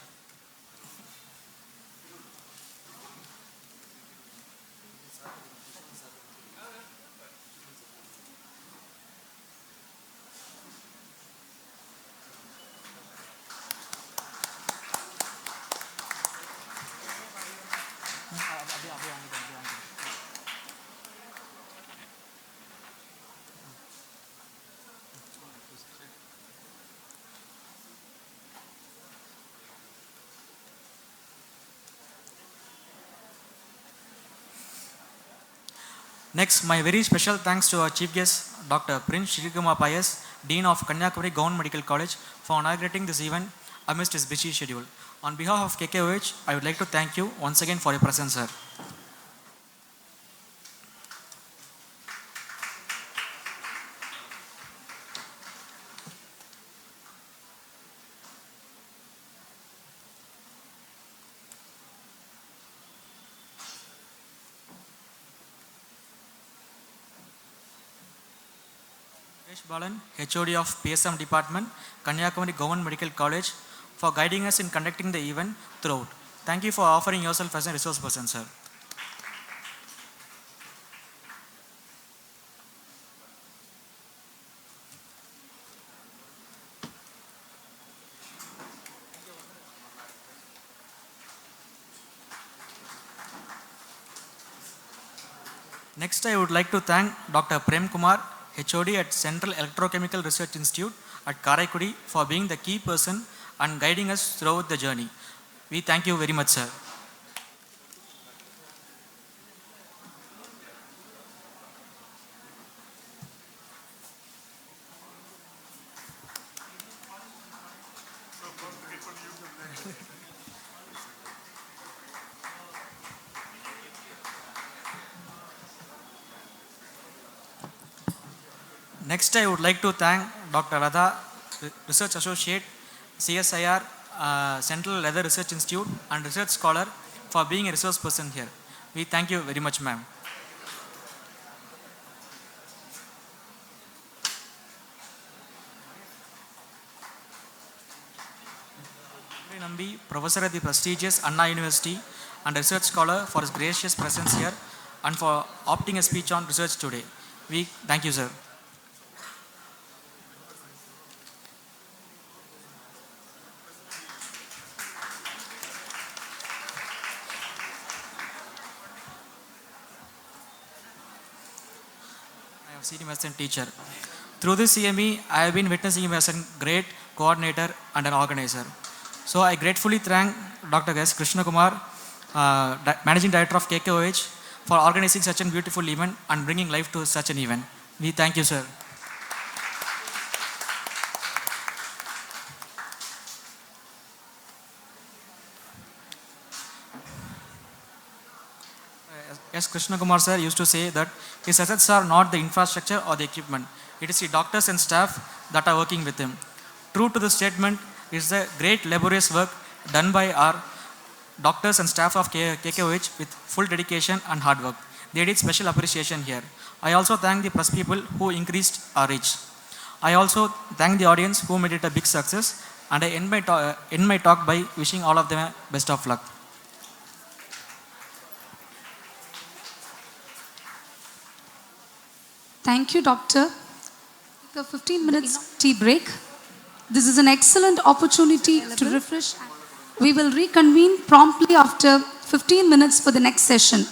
Next, my very special thanks to our chief guest, Dr. Prince Shrikumar Payas, Dean of Kanyakumari Government Medical College, for inaugurating this event amidst his busy schedule. On behalf of KKOH, I would like to thank you once again for your presence, sir. Balan, HOD of PSM Department, Kanyakumari Government Medical College, for guiding us in conducting the event throughout. Thank you for offering yourself as a resource person, sir. Next, I would like to thank Dr. Prem Kumar, HOD at Central Electrochemical Research Institute at Karaikudi, for being the key person and guiding us throughout the journey. We thank you very much, sir. Next, I would like to thank Dr. Radha, Research Associate, CSIR, Central Leather Research Institute, and Research Scholar for being a resource person here. We thank you very much, ma'am. Nambi, Professor at the prestigious Anna University and Research Scholar, for his gracious presence here and for opting a speech on research today. We thank you, sir. I have seen him as a teacher. Through this CME, I have been witnessing him as a great coordinator and an organizer. So I gratefully thank Dr. S. Krishna Kumar, Managing Director of KKOH, for organizing such a beautiful event and bringing life to such an event. We thank you, sir. Yes, Krishna Kumar sir used to say that his assets are not the infrastructure or the equipment. It is the doctors and staff that are working with him. True to the statement is the great laborious work done by our doctors and staff of KKOH with full dedication and hard work. They did special appreciation here. I also thank the press people who increased our reach. I also thank the audience who made it a big success, and I end my talk by wishing all of them best of luck. Thank you, Doctor. Take a 15 minutes tea break. This is an excellent opportunity to refresh. We will reconvene promptly after 15 minutes for the next session.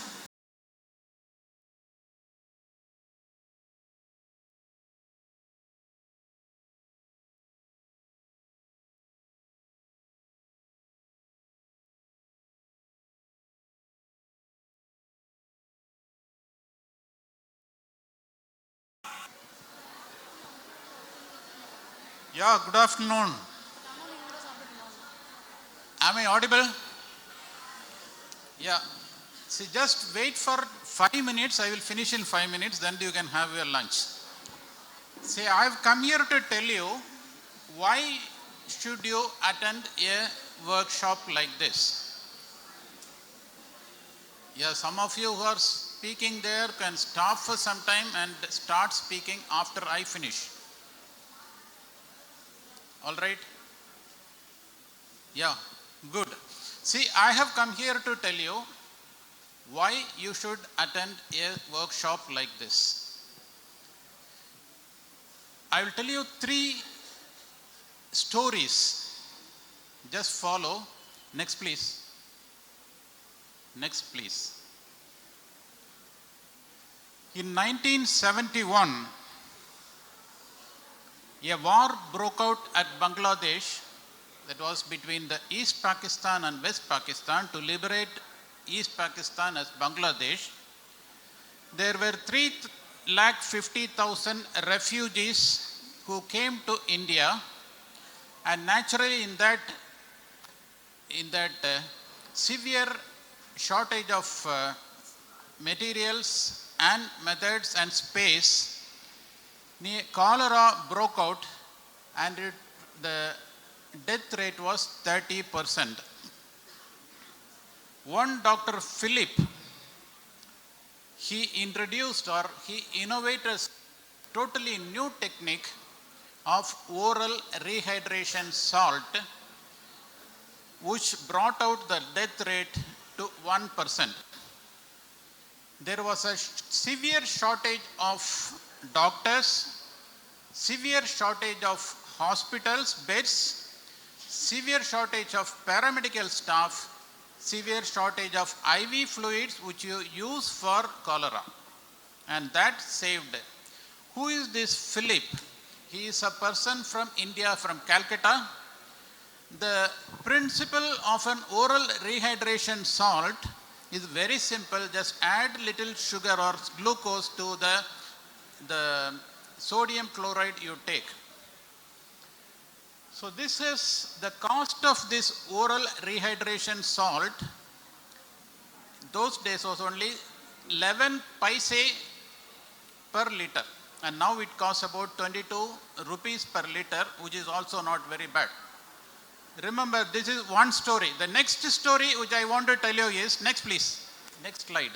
Yeah, good afternoon. Am I audible? Yeah. See, just wait for 5 minutes. I will finish in 5 minutes, then you can have your lunch. See, I've come here to tell you why should you attend a workshop like this. Yeah, some of you who are speaking there can stop for some time and start speaking after I finish. All right? Yeah, good. See, I have come here to tell you why you should attend a workshop like this. I will tell you 3 stories. Just follow. Next, please. Next, please. In 1971, a war broke out at Bangladesh, that was between the East Pakistan and West Pakistan, to liberate East Pakistan as Bangladesh. There were 350,000 refugees who came to India, and naturally in that severe shortage of materials and methods and space, cholera broke out, and the death rate was 30%. One Dr. Philip, he introduced or he innovated a totally new technique of oral rehydration salt, which brought out the death rate to 1%. There was a severe shortage of doctors, severe shortage of hospitals, beds, severe shortage of paramedical staff, severe shortage of IV fluids which you use for cholera. And that saved. Who is this Philip? He is a person from India, from Calcutta. The principle of an oral rehydration salt is very simple. Just add little sugar or glucose to the sodium chloride you take. So this is the cost of this oral rehydration salt. Those days was only 11 paise per liter. and now it costs about 22 rupees per liter, which is also not very bad. Remember, this is one story. The next story which I want to tell you is, next please, next slide.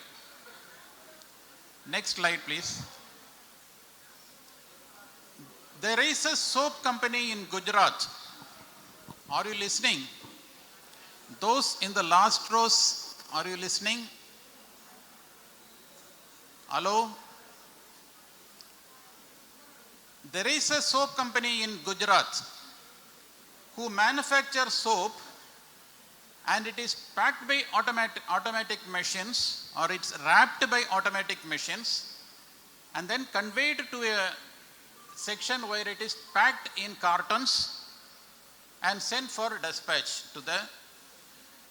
Next slide please. There is a soap company in Gujarat. Are you listening? Those in the last rows, are you listening? Hello? There is a soap company in Gujarat who manufacture soap, and it is packed by automatic machines, or it's wrapped by automatic machines and then conveyed to a section where it is packed in cartons and sent for dispatch to the.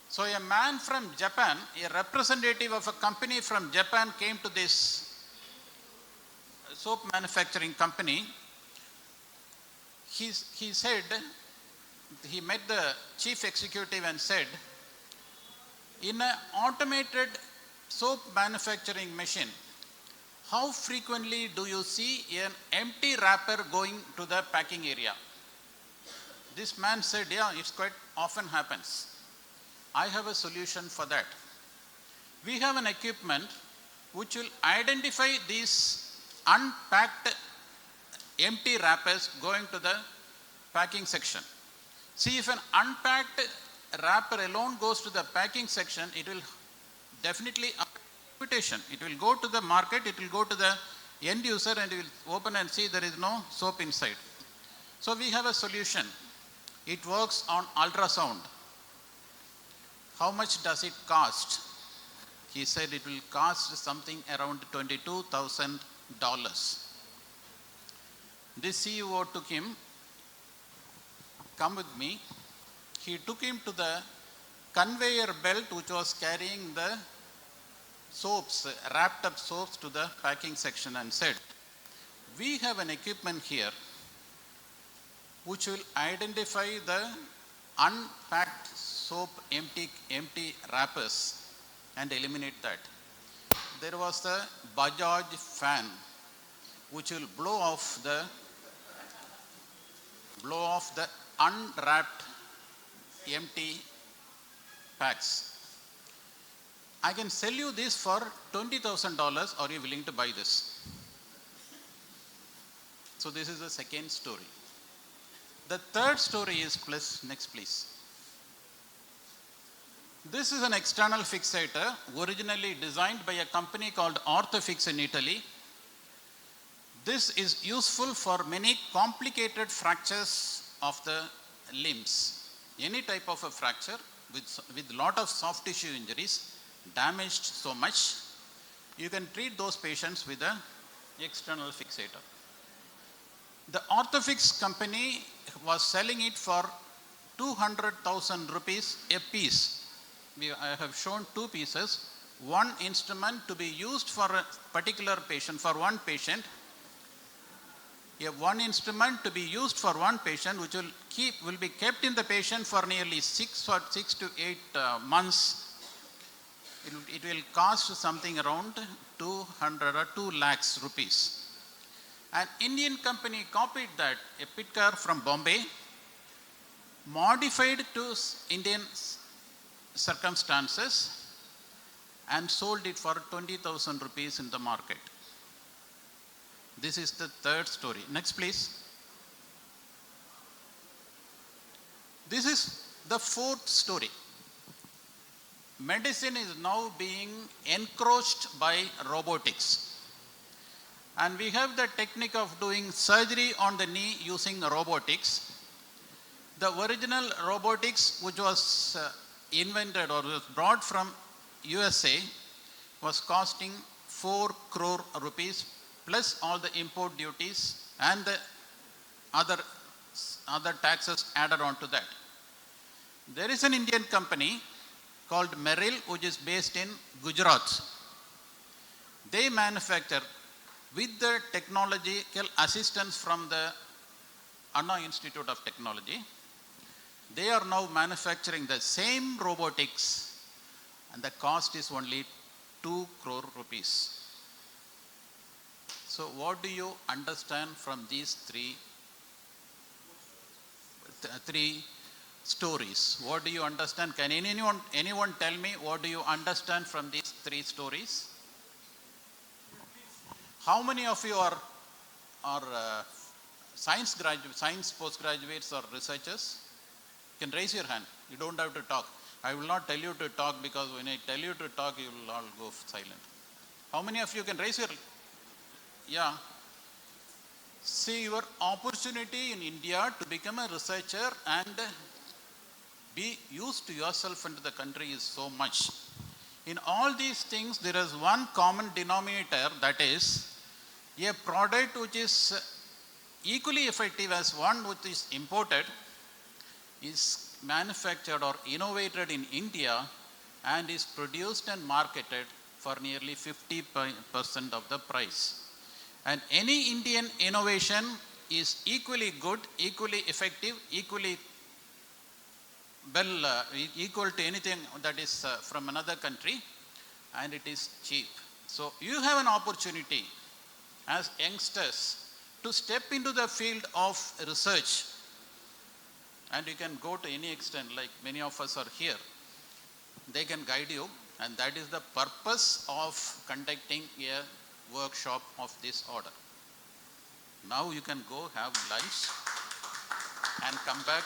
So a man from Japan, a representative of a company from Japan, came to this soap manufacturing company. He said, he met the chief executive and said, in an automated soap manufacturing machine, how frequently do you see an empty wrapper going to the packing area? This man said, yeah, it's quite often happens. I have a solution for that. We have an equipment which will identify these unpacked empty wrappers going to the packing section. See, if an unpacked wrapper alone goes to the packing section, it will definitely reputation. It will go to the market, it will go to the end user, and it will open and see there is no soap inside. So we have a solution. It works on ultrasound. How much does it cost? He said it will cost something around $22,000. This CEO took him, come with me. He took him to the conveyor belt which was carrying the soaps, wrapped up soaps, to the packing section and said, we have an equipment here which will identify the unpacked soap empty wrappers and eliminate that. There was the Bajaj fan which will blow off the unwrapped empty packs. I can sell you this for $20,000. Are you willing to buy this? So this is the second story. The third story is, next please. This is an external fixator originally designed by a company called Orthofix in Italy. This is useful for many complicated fractures of the limbs. Any type of a fracture with lot of soft tissue injuries, damaged so much, you can treat those patients with an external fixator. The Orthofix company was selling it for 200,000 rupees a piece. I have shown two pieces. One instrument to be used for a particular patient, for one patient. One instrument to be used for one patient, which will be kept in the patient for nearly 6 to 8 months. It will cost something around 200 or 2 lakhs rupees. An Indian company copied that, a Pitcar from Bombay, modified to Indian circumstances and sold it for 20,000 rupees in the market. This is the third story. Next please. This is the fourth story. Medicine is now being encroached by robotics. And we have the technique of doing surgery on the knee using robotics. The original robotics which was invented or was brought from USA was costing 4 crore rupees plus all the import duties and the other taxes added on to that. There is an Indian company called Merrill which is based in Gujarat. They manufacture, with the technological assistance from the Anna Institute of Technology, they are now manufacturing the same robotics and the cost is only 2 crore rupees. So what do you understand from these three stories? What do you understand? Can anyone tell me what do you understand from these three stories? How many of you are science postgraduates or researchers? You can raise your hand. You don't have to talk. I will not tell you to talk, because when I tell you to talk, you will all go silent. How many of you can raise your? Yeah. See, your opportunity in India to become a researcher and be used to yourself and to the country is so much. In all these things, there is one common denominator, that is a product which is equally effective as one which is imported, is manufactured or innovated in India and is produced and marketed for nearly 50% of the price. And any Indian innovation is equally good, equally effective, equally equal to anything that is from another country, and it is cheap. So you have an opportunity as youngsters to step into the field of research, and you can go to any extent, like many of us are here. They can guide you, and that is the purpose of conducting a workshop of this order. Now you can go have lunch and come back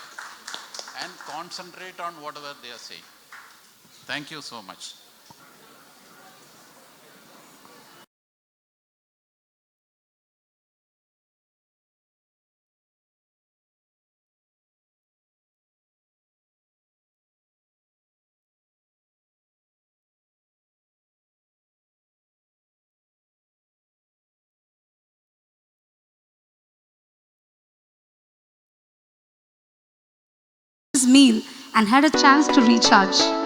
and concentrate on whatever they are saying. Thank you so much. His meal and had a chance to recharge.